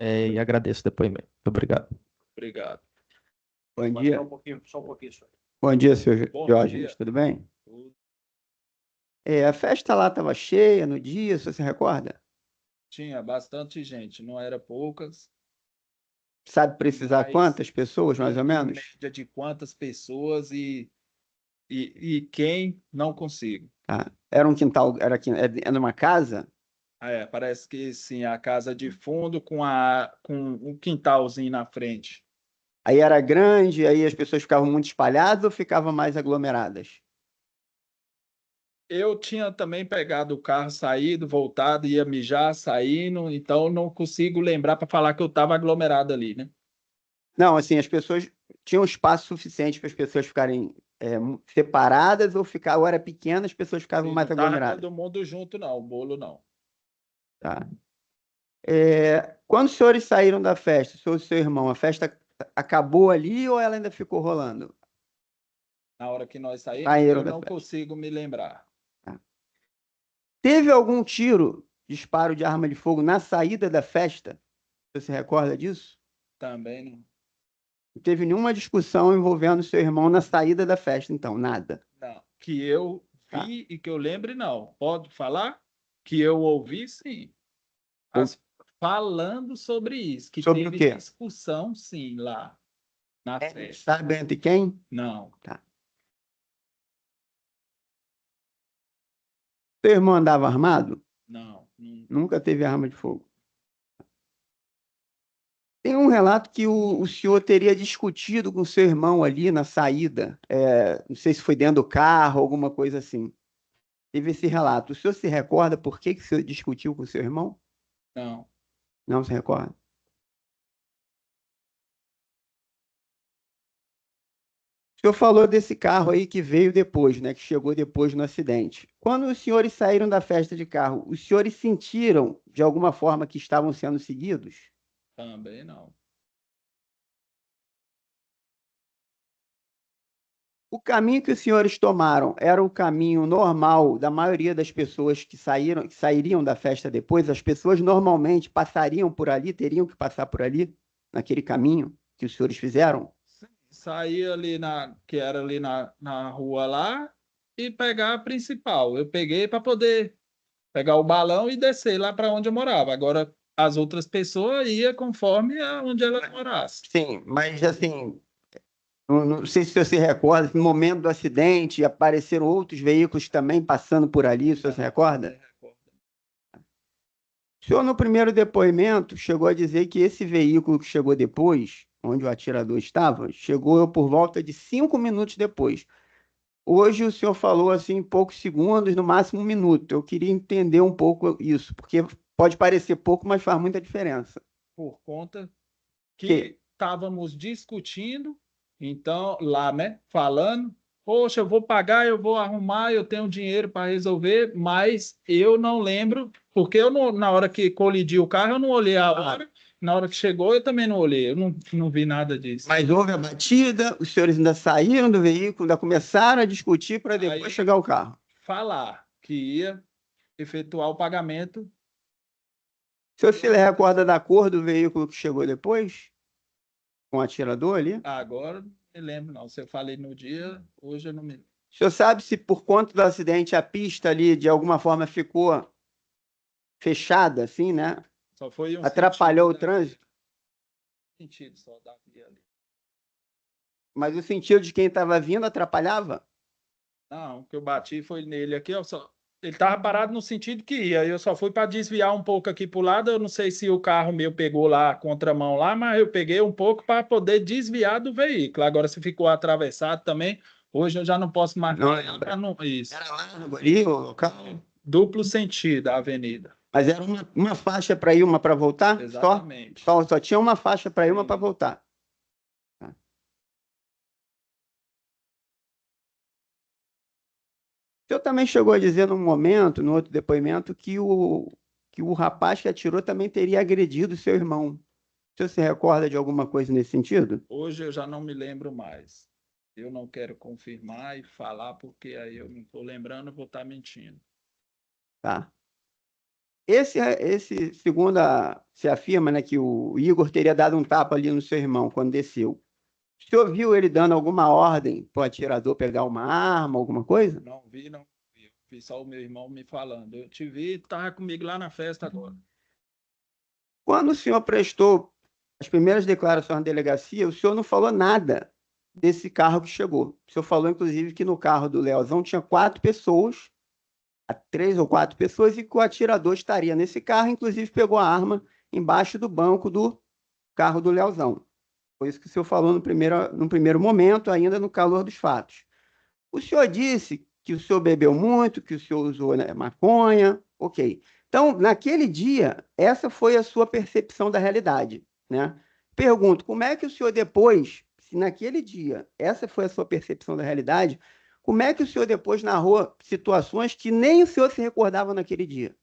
E agradeço o depoimento. Muito obrigado. obrigado. Bom Mas dia. só um pouquinho, senhor. Bom dia, senhor Bom Diógenes, dia. tudo bem? A festa lá estava cheia no dia, se você recorda? Tinha bastante gente, não era poucas. Sabe precisar Mas quantas pessoas, mais ou em menos? média de quantas pessoas e quem não consigo. Tá. Era um quintal, era uma casa? Parece que sim, a casa de fundo com um quintalzinho na frente. Aí era grande, aí as pessoas ficavam muito espalhadas ou ficavam mais aglomeradas? Eu tinha também pegado o carro, saído, voltado, ia mijar, saindo, então não consigo lembrar para falar que eu estava aglomerado ali, né? Não, assim, as pessoas tinham espaço suficiente para as pessoas ficarem separadas ou era pequena, as pessoas ficavam Sim, mais não estava aglomeradas. todo mundo junto, não, o bolo não. Tá. Quando os senhores saíram da festa, o senhor e seu irmão, a festa acabou ali ou ela ainda ficou rolando? Na hora que nós saímos, Saíram eu da não festa. consigo me lembrar. Teve algum tiro, disparo de arma de fogo na saída da festa? Você se recorda disso? Também não. Não teve nenhuma discussão envolvendo seu irmão na saída da festa, então, nada. Não. Que eu Tá. vi e que eu lembre, não. Pode falar? Que eu ouvi, sim. Falando sobre isso. Que Sobre o teve quê? discussão, sim, lá na festa. Sabe entre quem? Não. Seu irmão andava armado? Não. Nunca teve arma de fogo. Tem um relato que o senhor teria discutido com seu irmão ali na saída. Não sei se foi dentro do carro, alguma coisa assim. Teve esse relato. O senhor se recorda por que o senhor discutiu com seu irmão? Não. Não se recorda? O senhor falou desse carro aí que veio depois, né? Que chegou depois no acidente. Quando os senhores saíram da festa de carro, os senhores sentiram, de alguma forma, que estavam sendo seguidos? Também não. O caminho que os senhores tomaram era o caminho normal da maioria das pessoas que sairiam da festa depois? As pessoas normalmente passariam por ali, teriam que passar por ali, naquele caminho que os senhores fizeram? Saí ali que era ali na rua lá e pegar a principal. Eu peguei para poder pegar o balão e descer lá para onde eu morava. Agora, as outras pessoas iam conforme onde elas morassem. Sim, mas assim, não sei se você se recorda, no momento do acidente apareceram outros veículos também passando por ali, o senhor se recorda? O senhor, no primeiro depoimento, chegou a dizer que esse veículo que chegou depois, onde o atirador estava, chegou por volta de 5 minutos depois. Hoje o senhor falou assim, poucos segundos, no máximo 1 minuto. Eu queria entender um pouco isso, porque pode parecer pouco, mas faz muita diferença. Por conta Que? que estávamos discutindo, então, lá, né, falando, poxa, eu vou pagar, eu vou arrumar, eu tenho dinheiro para resolver, mas eu não lembro, porque eu não, na hora que colidi o carro, eu não olhei a hora, na hora que chegou, eu também não olhei, eu não vi nada disso. Mas houve a batida, os senhores ainda saíram do veículo, ainda começaram a discutir para depois Aí, chegar o carro. falar que ia efetuar o pagamento. O senhor se recorda da cor do veículo que chegou depois? Com o atirador ali? Agora não me lembro, não. Se eu falei no dia, hoje eu não me lembro. O senhor sabe se por conta do acidente a pista ali de alguma forma ficou fechada, assim, né? Só foi um Atrapalhou o sentido trânsito? sentido só da via ali. Mas o sentido de quem estava vindo atrapalhava? Não, o que eu bati foi nele aqui, ele estava parado no sentido que ia. Eu só fui para desviar um pouco aqui para o lado. Eu não sei se o carro meu pegou lá a contramão lá, mas eu peguei um pouco para poder desviar do veículo. Agora, se ficou atravessado também, hoje eu já não posso mais. Não lembra. Isso. Era largo ali o local? Duplo sentido a avenida. Mas era uma faixa para ir, uma para voltar? Exatamente. Só tinha uma faixa para ir, uma para voltar. Tá. O senhor também chegou a dizer num momento, no outro depoimento, que o rapaz que atirou também teria agredido seu irmão. O senhor se recorda de alguma coisa nesse sentido? Hoje eu já não me lembro mais. Eu não quero confirmar e falar, porque aí eu não estou lembrando, eu vou estar mentindo. Tá. Esse segundo se afirma, né, que o Igor teria dado um tapa ali no seu irmão quando desceu. O senhor viu ele dando alguma ordem para o atirador pegar uma arma, alguma coisa? Não vi, não vi. Vi só o meu irmão me falando. Eu te vi, estava comigo lá na festa agora. Quando o senhor prestou as primeiras declarações na delegacia, o senhor não falou nada desse carro que chegou. O senhor falou, inclusive, que no carro do Leozão tinha 4 pessoas, 3 ou 4 pessoas, e que o atirador estaria nesse carro, inclusive pegou a arma embaixo do banco do carro do Leozão. Foi isso que o senhor falou no primeiro momento, ainda no calor dos fatos. O senhor disse que o senhor bebeu muito, que o senhor usou, né, maconha, ok. Então, naquele dia, essa foi a sua percepção da realidade, né? Pergunto, como é que o senhor depois, se naquele dia essa foi a sua percepção da realidade, como é que o senhor depois narrou situações que nem o senhor se recordava naquele dia?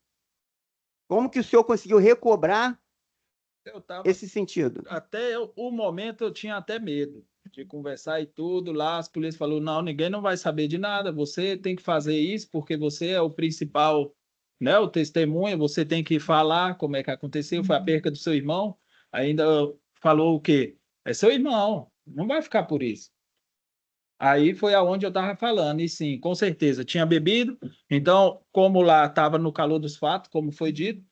Como que o senhor conseguiu recobrar Eu tava, esse sentido? até o momento eu tinha até medo de conversar e tudo. Lá as polícias falaram, não, ninguém não vai saber de nada, você tem que fazer isso porque você é o principal, né, o testemunha, você tem que falar como é que aconteceu, foi a perca do seu irmão. Ainda falou o quê? É seu irmão, não vai ficar por isso. Aí foi aonde eu estava falando, e sim, com certeza, tinha bebido, então, como lá estava no calor dos fatos, como foi dito,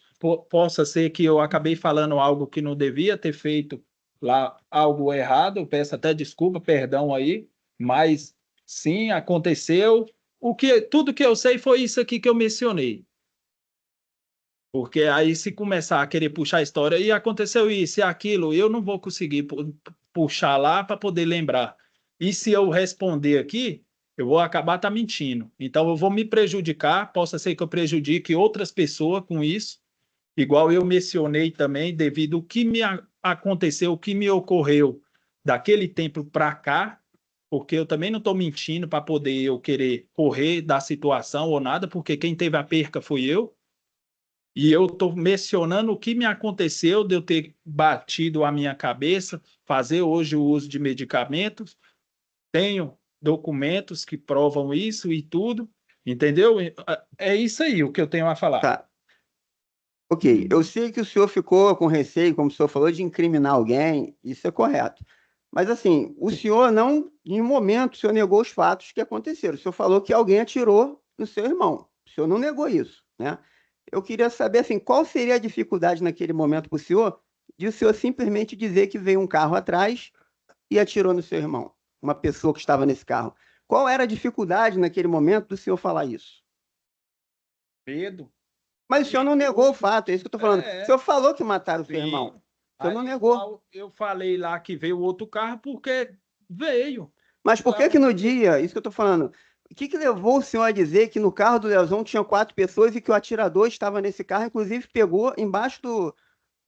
possa ser que eu acabei falando algo que não devia ter feito lá, algo errado, eu peço até desculpa, perdão aí, mas sim, aconteceu. Tudo que eu sei foi isso aqui que eu mencionei. Porque aí, se começar a querer puxar a história, e aconteceu isso e aquilo, eu não vou conseguir puxar lá para poder lembrar. E se eu responder aqui, eu vou acabar mentindo. Então, eu vou me prejudicar, possa ser que eu prejudique outras pessoas com isso, igual eu mencionei também, devido ao que me aconteceu, o que me ocorreu daquele tempo para cá, porque eu também não estou mentindo para poder eu querer correr da situação ou nada, porque quem teve a perca foi eu. E eu estou mencionando o que me aconteceu de eu ter batido a minha cabeça, fazer hoje o uso de medicamentos. Tenho documentos que provam isso e tudo, entendeu? É isso aí o que eu tenho a falar. Tá. Ok, eu sei que o senhor ficou com receio, como o senhor falou, de incriminar alguém, isso é correto. Mas, assim, o senhor não, em nenhum momento, o senhor negou os fatos que aconteceram. O senhor falou que alguém atirou no seu irmão. O senhor não negou isso, né? Eu queria saber, assim, qual seria a dificuldade naquele momento para o senhor de o senhor simplesmente dizer que veio um carro atrás e atirou no seu irmão, uma pessoa que estava nesse carro. Qual era a dificuldade naquele momento do senhor falar isso? Medo. Mas o senhor não negou o fato, é isso que eu estou falando. É, O senhor falou que mataram o seu sim. irmão. O senhor não Aí, negou. igual eu falei lá que veio outro carro porque veio. Mas por que que no dia, isso que eu estou falando, o que que levou o senhor a dizer que no carro do Leozão tinha 4 pessoas e que o atirador estava nesse carro, inclusive pegou embaixo do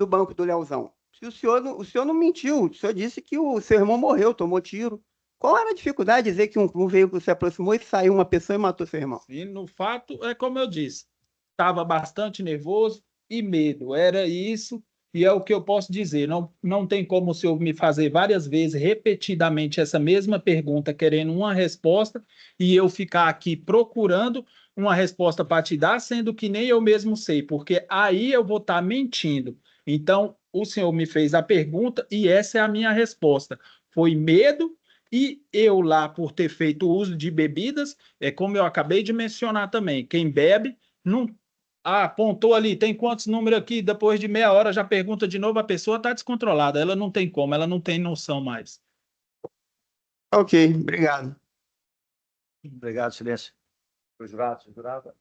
banco do Leozão? Se o senhor não mentiu, o senhor disse que o seu irmão morreu, tomou tiro. Qual era a dificuldade de dizer que um veículo se aproximou e saiu uma pessoa e matou seu irmão? E no fato, é como eu disse, estava bastante nervoso e medo. Era isso, e é o que eu posso dizer. Não tem como o senhor me fazer várias vezes, repetidamente, essa mesma pergunta, querendo uma resposta, e eu ficar aqui procurando uma resposta para te dar, sendo que nem eu mesmo sei, porque aí eu vou estar mentindo. Então, o senhor me fez a pergunta e essa é a minha resposta. Foi medo. E eu lá, por ter feito uso de bebidas, é como eu acabei de mencionar também, quem bebe não. Ah, apontou ali, tem quantos números aqui? Depois de meia hora já pergunta de novo, a pessoa está descontrolada, ela não tem como, ela não tem noção mais. Ok, obrigado. Obrigado, silêncio. Senhor jurado, senhor jurado.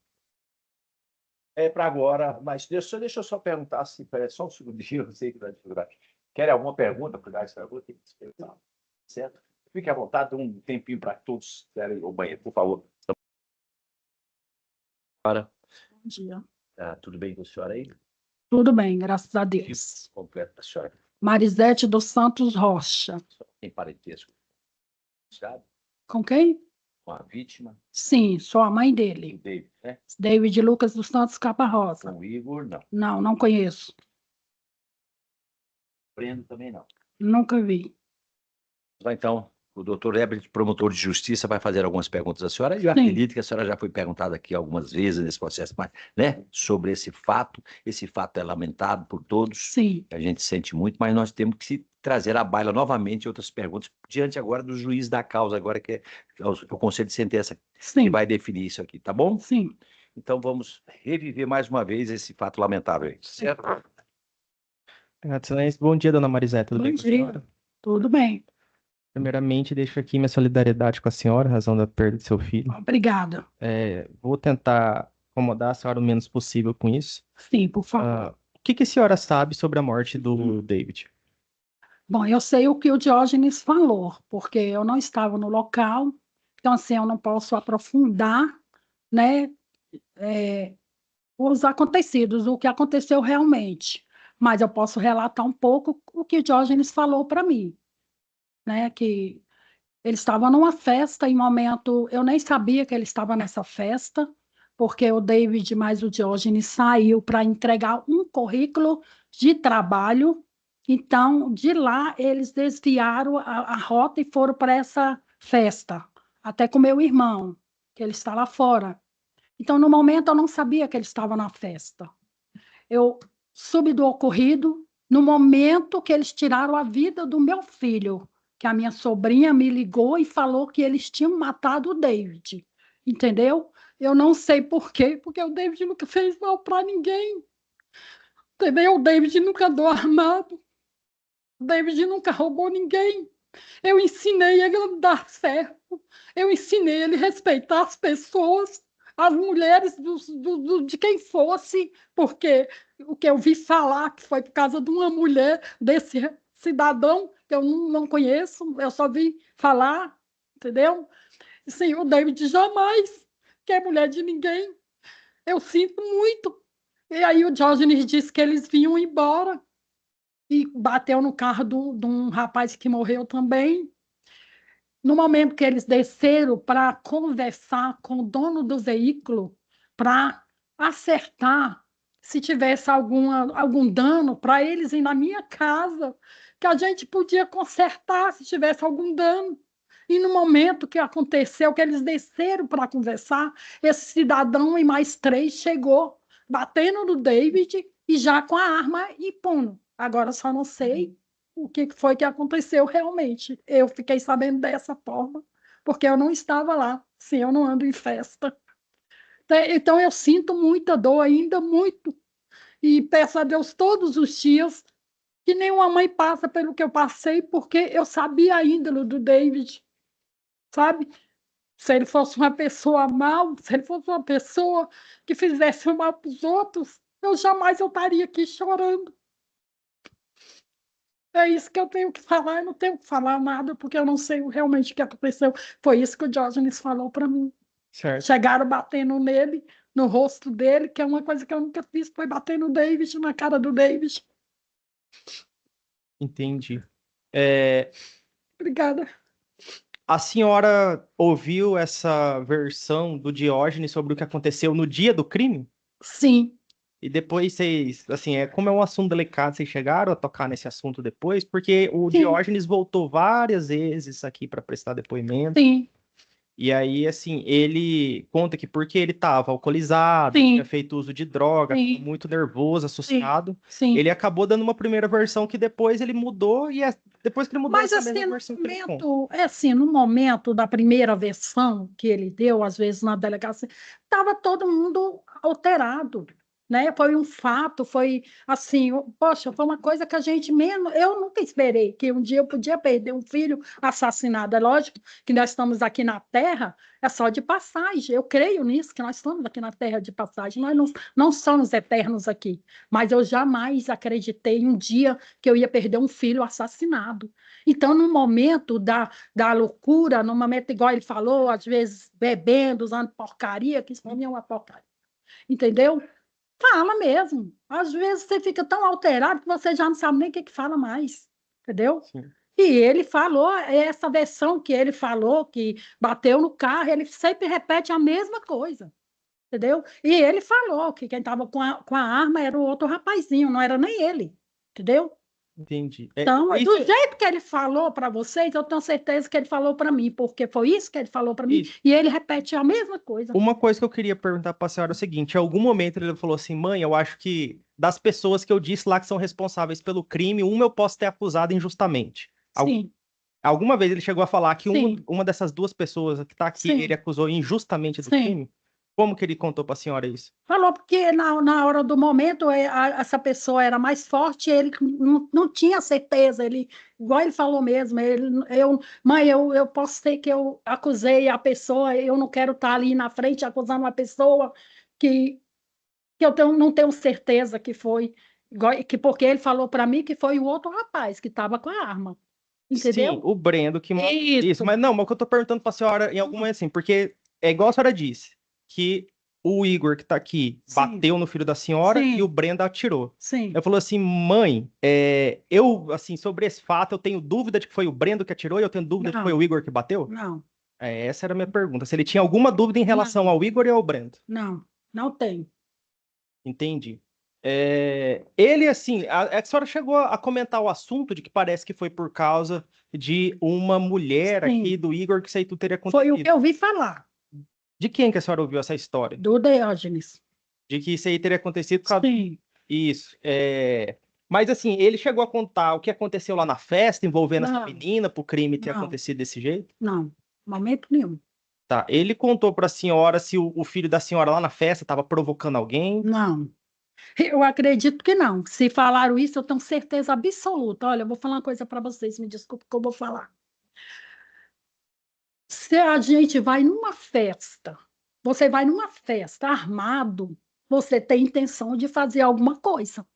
É para agora, mas deixa eu só perguntar, assim, só um segundinho, eu sei que vai dificuldade. Querem alguma pergunta? Cuidado, essa pergunta tem que esperar. Certo? Fique à vontade, dê um tempinho para todos querem ir ao banheiro, por favor. Senhora, Bom dia. tudo bem com a senhora aí? Tudo bem, graças a Deus. Completo da senhora. Marisete dos Santos Rocha. Tem parentesco? Sabe? Com quem? Com a vítima, Sim, sou a mãe o dele. David, né? David Lucas dos Santos Caparrosa. Com o Igor, não. Não, não conheço. Breno também não. Nunca vi. Então, o doutor Herbert, promotor de justiça, vai fazer algumas perguntas à senhora. E eu Sim. acredito que a senhora já foi perguntada aqui algumas vezes nesse processo, mas, né, sobre esse fato. Esse fato é lamentado por todos. Sim, A gente sente muito, mas nós temos que trazer à baila novamente outras perguntas, diante agora do juiz da causa, agora que é o Conselho de Sentença, que sim, vai definir isso aqui, tá bom? sim. Então vamos reviver mais uma vez esse fato lamentável aí, certo? Excelência. Bom dia, dona Marisete. Tudo Bom bem com a dia. senhora? Tudo bem. Primeiramente, deixo aqui minha solidariedade com a senhora, em razão da perda de seu filho. Obrigada. Vou tentar acomodar a senhora o menos possível com isso. Sim, por favor. O que a senhora sabe sobre a morte do David? Bom, eu sei o que o Diógenes falou, porque eu não estava no local, então assim, eu não posso aprofundar, né, os acontecidos, o que aconteceu realmente, mas eu posso relatar um pouco o que o Diógenes falou para mim, né, que ele estava numa festa, em momento, eu nem sabia que ele estava nessa festa, porque o David mais o Diógenes saiu para entregar um currículo de trabalho, Então, de lá, eles desviaram a rota e foram para essa festa, até com meu irmão, que ele está lá fora. Então, no momento, eu não sabia que ele estava na festa. Eu soube do ocorrido no momento que eles tiraram a vida do meu filho, que a minha sobrinha me ligou e falou que eles tinham matado o David, entendeu? Eu não sei por quê, porque o David nunca fez mal para ninguém, entendeu? O David nunca andou armado, o David nunca roubou ninguém. Eu ensinei ele a andar certo, eu ensinei ele a respeitar as pessoas, as mulheres de quem fosse, porque o que eu vi falar que foi por causa de uma mulher, desse cidadão, que eu não conheço, eu só vi falar, entendeu? Sim, o David jamais quer mulher de ninguém. Eu sinto muito. E aí o Diógenes disse que eles vinham embora e bateu no carro de um rapaz que morreu também. No momento que eles desceram para conversar com o dono do veículo, para acertar se tivesse algum dano, para eles ir na minha casa, que a gente podia consertar se tivesse algum dano. E no momento que aconteceu, que eles desceram para conversar, esse cidadão e mais 3 chegou, batendo no David e já com a arma e pum. Agora só não sei o que foi que aconteceu realmente. Eu fiquei sabendo dessa forma, porque eu não estava lá. Sim, eu não ando em festa. Então eu sinto muita dor ainda, muito. E peço a Deus todos os dias que nenhuma mãe passa pelo que eu passei, porque eu sabia a índole do David, sabe? Se ele fosse uma pessoa mal, se ele fosse uma pessoa que fizesse mal para os outros, eu estaria aqui chorando. É isso que eu tenho que falar, eu não tenho que falar nada, porque eu não sei realmente o que aconteceu. Foi isso que o Diógenes falou para mim. Certo. Chegaram batendo nele, no rosto dele, que é uma coisa que eu nunca fiz, foi bater no David, na cara do David. Entendi. Obrigada. A senhora ouviu essa versão do Diógenes sobre o que aconteceu no dia do crime? Sim, E depois vocês, assim, como é um assunto delicado, vocês chegaram a tocar nesse assunto depois? Porque o sim, Diógenes voltou várias vezes aqui para prestar depoimento. sim, E aí, assim, ele conta que porque ele estava alcoolizado, Sim. tinha feito uso de droga, Sim. ficou muito nervoso, assustado, sim. ele acabou dando uma primeira versão que depois ele mudou, e depois que ele mudou Mas essa assim, mesma versão que ele conta. no momento da primeira versão que ele deu, às vezes na delegacia, estava todo mundo alterado, né? Foi um fato, foi assim, poxa, foi uma coisa que a gente menos, eu nunca esperei que um dia eu podia perder um filho assassinado. É lógico que nós estamos aqui na Terra, é só de passagem. Eu creio nisso, que nós estamos aqui na Terra de passagem, nós não somos eternos aqui. Mas eu jamais acreditei um dia que eu ia perder um filho assassinado. Então, no momento da loucura, no momento, igual ele falou, às vezes bebendo, usando porcaria, que isso para mim é uma porcaria, entendeu? Fala mesmo. Às vezes você fica tão alterado que você já não sabe nem o que fala mais, entendeu? Sim. E ele falou, essa versão que ele falou, que bateu no carro, ele sempre repete a mesma coisa, entendeu? E ele falou que quem estava com a arma era o outro rapazinho, não era nem ele, entendeu? Entendi. Então, Isso- do jeito que ele falou para vocês, eu tenho certeza que ele falou para mim, porque foi isso que ele falou para mim, Isso. e ele repete a mesma coisa. Uma coisa que eu queria perguntar para a senhora é o seguinte: em algum momento ele falou assim, mãe, eu acho que das pessoas que eu disse lá que são responsáveis pelo crime, uma eu posso ter acusado injustamente. Sim, Alguma vez ele chegou a falar que Sim. uma dessas duas pessoas que está aqui, Sim. ele acusou injustamente do Sim. crime? Como que ele contou para a senhora isso? falou porque na hora do momento essa pessoa era mais forte, ele não tinha certeza, ele, igual ele falou mesmo, mãe, eu posso ser que eu acusei a pessoa, eu não quero estar ali na frente acusando uma pessoa que não tenho certeza que foi, porque ele falou para mim que foi o outro rapaz que estava com a arma, entendeu? Sim, o Brendo que matou. Isso. Mas não, mas o que eu tô perguntando pra senhora em algum momento assim, porque é igual a senhora disse, que o Igor que tá aqui Sim. bateu no filho da senhora Sim. e o Brendo atirou. Sim, Eu falou assim, mãe, eu, assim, sobre esse fato, eu tenho dúvida de que foi o Brendo que atirou e eu tenho dúvida de que Não. foi o Igor que bateu? não, Essa era a minha pergunta. Se ele tinha alguma dúvida em relação ao Igor e ao Brendo. não tem. Entendi. Ele, assim, a senhora chegou a comentar o assunto de que parece que foi por causa de uma mulher Sim. aqui do Igor que isso aí tudo teria Foi o que acontecido. eu ouvi falar, De quem que a senhora ouviu essa história? do Diógenes. De que isso aí teria acontecido por causa... Sim. Isso. Mas, assim, ele chegou a contar o que aconteceu lá na festa envolvendo essa Não. menina pro crime ter Não. acontecido desse jeito? Não, momento nenhum. Tá. Ele contou pra senhora se o filho da senhora lá na festa estava provocando alguém? Não. Eu acredito que não. Se falaram isso, eu tenho certeza absoluta. Olha, eu vou falar uma coisa para vocês, me desculpe que eu vou falar. Se a gente vai numa festa, você vai numa festa armado, você tem intenção de fazer alguma coisa,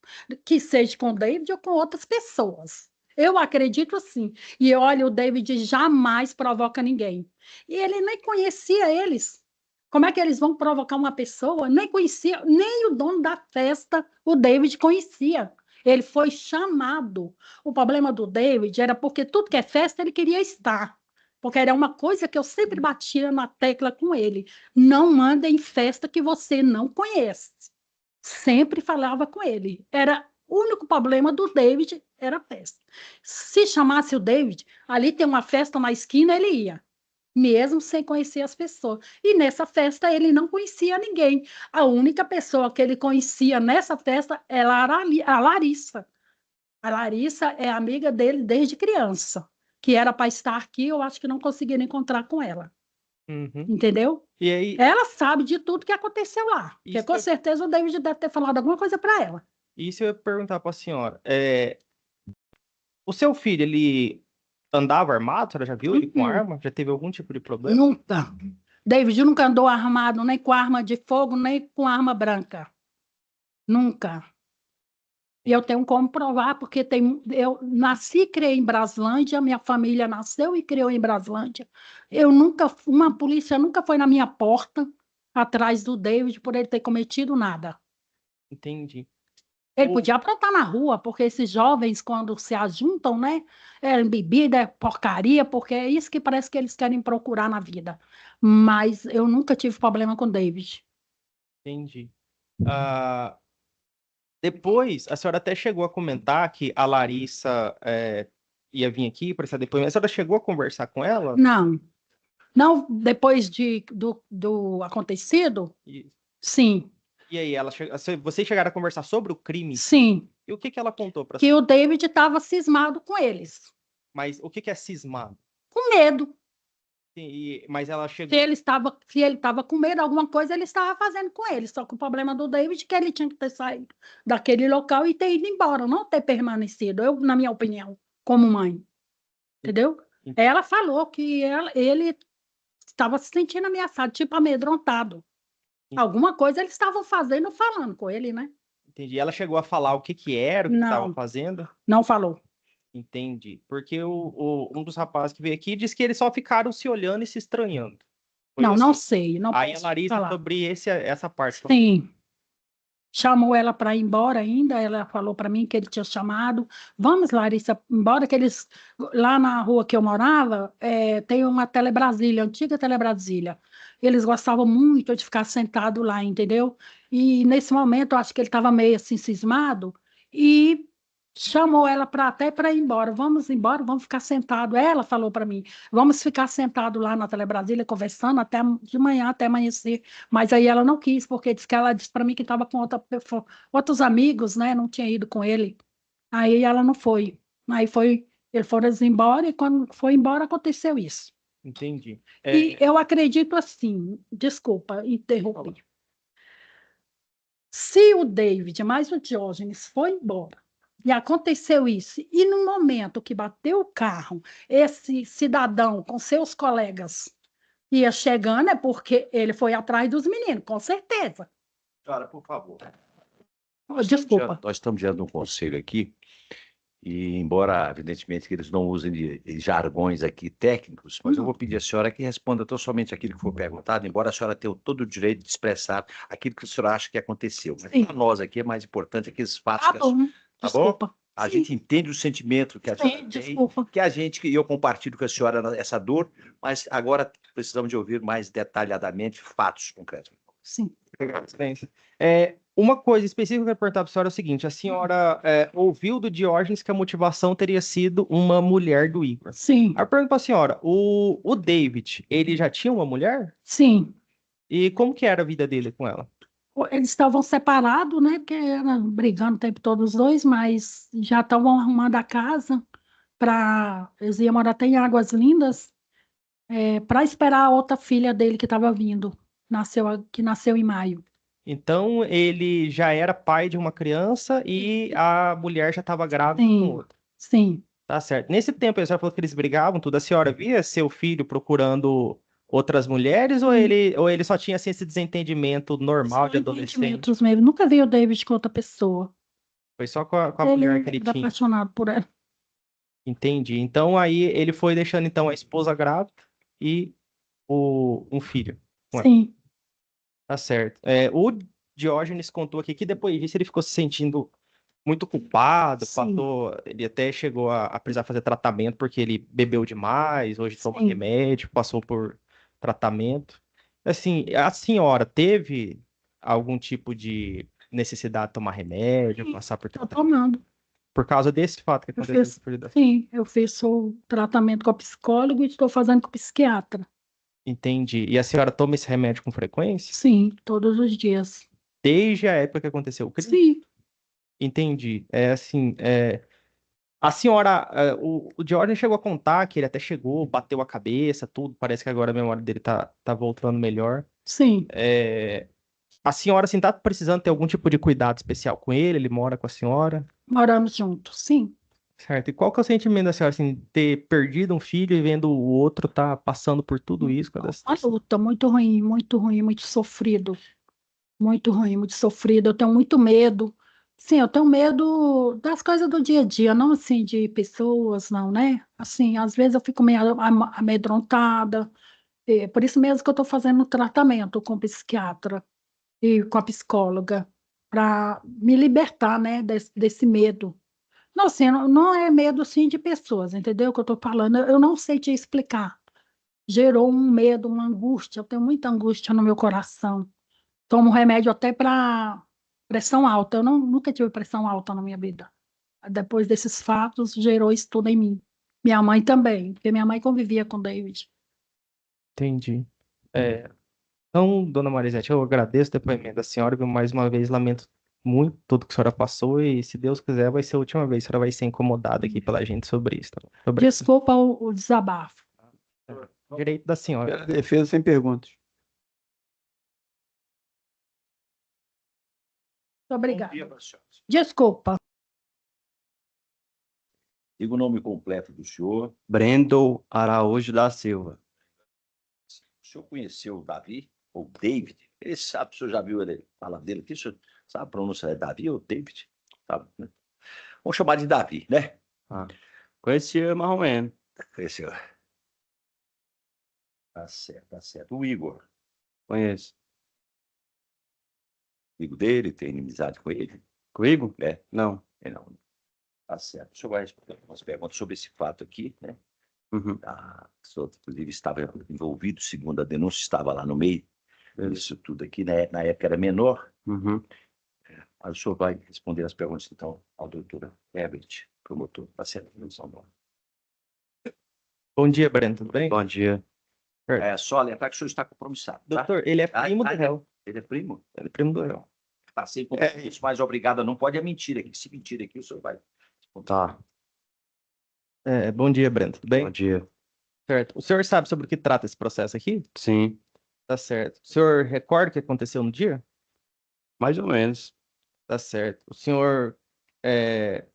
que seja com o David ou com outras pessoas. Eu acredito assim. E olha, o David jamais provoca ninguém. E ele nem conhecia eles. Como é que eles vão provocar uma pessoa? Nem conhecia, nem o dono da festa, o David conhecia. Ele foi chamado. O problema do David era porque tudo que é festa ele queria estar. Porque era uma coisa que eu sempre batia na tecla com ele. Não manda em festa que você não conhece. Sempre falava com ele. Era o único problema do David era a festa. Se chamasse o David, ali tem uma festa na esquina, ele ia, mesmo sem conhecer as pessoas. E nessa festa ele não conhecia ninguém. A única pessoa que ele conhecia nessa festa era a Larissa. A Larissa é amiga dele desde criança, que era para estar aqui, eu acho que não conseguiram encontrar com ela. Uhum. Entendeu? E aí, Ela sabe de tudo que aconteceu lá. Porque Isso com é- certeza o David deve ter falado alguma coisa para ela. isso eu ia perguntar pra senhora. O seu filho, ele andava armado? A senhora já viu ele com Uhum. arma? Já teve algum tipo de problema? Nunca. David nunca andou armado nem com arma de fogo, nem com arma branca. Nunca. E eu tenho como provar, porque eu nasci e criei em Braslândia, minha família nasceu e criou em Braslândia. Uma polícia nunca foi na minha porta atrás do David por ele ter cometido nada. Entendi. Ele O- podia aprontar na rua, porque esses jovens, quando se ajuntam, né? É bebida, é porcaria, porque é isso que parece que eles querem procurar na vida. Mas eu nunca tive problema com o David. Entendi. Ah, depois, a senhora até chegou a comentar que a Larissa ia vir aqui para essa depoimento. A senhora chegou a conversar com ela? Não. Não, depois do acontecido? E, Sim, e aí, vocês chegaram a conversar sobre o crime? sim. E o que que ela contou para Que o David estava cismado com eles. Mas o que que é cismado? Com medo. Mas ela Se chegou... ele estava com medo, alguma coisa ele estava fazendo com ele. Só que o problema do David é que ele tinha que ter saído daquele local e ter ido embora, não ter permanecido, eu, na minha opinião, como mãe. Entendeu? Ela falou que ele estava se sentindo ameaçado, tipo amedrontado. Alguma coisa eles estavam fazendo, falando com ele, né? Entendi. Ela chegou a falar o que que era, o que estava Não, fazendo? não falou. Entendi. Porque um dos rapazes que veio aqui disse que eles só ficaram se olhando e se estranhando. Foi Não, assim. não sei, não Aí a posso Larissa, falar. sobre essa parte. Sim. Chamou ela para ir embora ainda, ela falou para mim que ele tinha chamado. Vamos, Larissa, embora que eles... Lá na rua que eu morava, tem uma Telebrasília, antiga Telebrasília. Eles gostavam muito de ficar sentado lá, entendeu? E nesse momento, eu acho que ele estava meio assim cismado e chamou ela até para ir embora. Vamos embora, vamos ficar sentado. Ela falou para mim, vamos ficar sentado lá na Telebrasília, conversando até de manhã, até amanhecer. Mas aí ela não quis, porque ela disse para mim que estava com outros amigos, né? Não tinha ido com ele. Aí ela não foi. Aí eles foram embora, e quando foi embora aconteceu isso. Entendi. E eu acredito assim, desculpa interromper. Se o David mais o Diógenes foi embora, e aconteceu isso, e no momento que bateu o carro, esse cidadão com seus colegas ia chegando, é porque ele foi atrás dos meninos, com certeza. Senhora, por favor. Desculpa. Nós estamos diante de um conselho aqui, e embora, evidentemente, que eles não usem de jargões aqui técnicos, mas eu vou pedir à senhora que responda tão somente aquilo que for perguntado, embora a senhora tenha todo o direito de expressar aquilo que a senhora acha que aconteceu. Mas Sim. para nós aqui é mais importante aqueles fatos Tá que bom, tá desculpa. bom? A Sim. gente entende o sentimento que a senhora tem, Desculpa. e eu compartilho com a senhora essa dor, mas agora precisamos de ouvir mais detalhadamente fatos concretos. Sim. Excelência. Uma coisa específica que eu quero perguntar para a senhora é o seguinte: a senhora ouviu do Diógenes que a motivação teria sido uma mulher do Igor. Sim, Aí eu pergunto para a senhora, o David, ele já tinha uma mulher? sim. E como que era a vida dele com ela? Eles estavam separados, né? Porque era brigando o tempo todo os dois, mas já estavam arrumando a casa para. Eles iam morar até em Águas Lindas, para esperar a outra filha dele que estava vindo, que nasceu em maio. Então, ele já era pai de uma criança e a mulher já estava grávida com Sim, outra. sim. Tá certo. Nesse tempo, a senhora falou que eles brigavam, tudo. A senhora via seu filho procurando outras mulheres ou ele só tinha assim, esse desentendimento normal Só de adolescente? entendimentos mesmo. Nunca vi o David com outra pessoa. Foi só com a Ele mulher que ele era tinha. apaixonado por ela. Entendi. Então, aí ele foi deixando então a esposa grávida e um filho com ela. Sim, Tá certo. O Diógenes contou aqui que depois disso ele ficou se sentindo muito culpado, sim, ele até chegou a precisar fazer tratamento porque ele bebeu demais, hoje toma sim. remédio, passou por tratamento. Assim, a senhora teve algum tipo de necessidade de tomar remédio, Sim, passar por tô tratamento? tomando. Por causa desse fato que Eu aconteceu fiz, com a sim, eu fiz o tratamento com a psicóloga e estou fazendo com o psiquiatra. Entendi. E a senhora toma esse remédio com frequência? Sim, todos os dias. Desde a época que aconteceu o crime? Sim, Entendi. É assim, a senhora, o Jordan chegou a contar que ele até chegou, bateu a cabeça, tudo. Parece que agora a memória dele tá voltando melhor. sim. É, a senhora, assim, tá precisando ter algum tipo de cuidado especial com ele? Ele mora com a senhora? Moramos juntos, sim. Certo. E qual que é o sentimento da senhora, assim, ter perdido um filho e vendo o outro tá passando por tudo isso? Cada Uma situação? luta muito ruim, muito sofrido. Muito ruim, muito sofrido. Eu tenho muito medo. Sim, eu tenho medo das coisas do dia a dia, não assim de pessoas, não, né? Assim, às vezes eu fico meio amedrontada. Por isso mesmo que eu estou fazendo tratamento com o psiquiatra e com a psicóloga, para me libertar, né, desse medo. Não, assim, não é medo assim de pessoas, entendeu o que eu estou falando? Eu não sei te explicar. Gerou um medo, uma angústia. Eu tenho muita angústia no meu coração. Tomo remédio até para pressão alta. Eu nunca tive pressão alta na minha vida. Depois desses fatos, gerou isso tudo em mim. Minha mãe também, porque minha mãe convivia com o David. Entendi. É, então, dona Marisete, eu agradeço o depoimento da senhora, viu? Mais uma vez, lamento muito tudo que a senhora passou e, se Deus quiser, vai ser a última vez que a senhora vai ser incomodada aqui pela gente sobre isso, tá bom? Muito obrigado. Desculpa o desabafo. Direito da senhora. Pela defesa sem perguntas. Muito obrigada. Bom dia para a senhora. Desculpa. Diga o nome completo do senhor. Brendo Araújo da Silva. O senhor conheceu o Davi, ou David? Ele sabe, o senhor já viu ele falar dele aqui? O senhor sabe a pronúncia é Davi ou David? Sabe, né? Vamos chamar de Davi, né? Conhecia mais ou menos. Conheceu. Tá certo, tá certo. O Igor, Conheço. amigo dele, tem inimizade com ele? Comigo? É. Não. Não. Tá certo. O senhor vai responder algumas perguntas sobre esse fato aqui, né? Uhum. O senhor, inclusive, estava envolvido, segundo a denúncia, estava lá no meio disso tudo aqui, né? Na época era menor. Uhum. Mas o senhor vai responder as perguntas, então, ao doutor Herbert, promotor, para ser a São Paulo. Bom dia, Breno, tudo bem? Bom dia. Só lembrar que o senhor está compromissado, tá? Doutor, ele é primo do réu. Ele é primo? Ele é primo do réu. Tá sem compromisso, mas obrigado, não pode mentir aqui. Se mentir aqui, o senhor vai. Tá. Bom dia, Breno, tudo bem? Bom dia. Certo. O senhor sabe sobre o que trata esse processo aqui? Sim, Tá certo. O senhor recorda o que aconteceu no dia? mais ou menos. Tá certo. O senhor é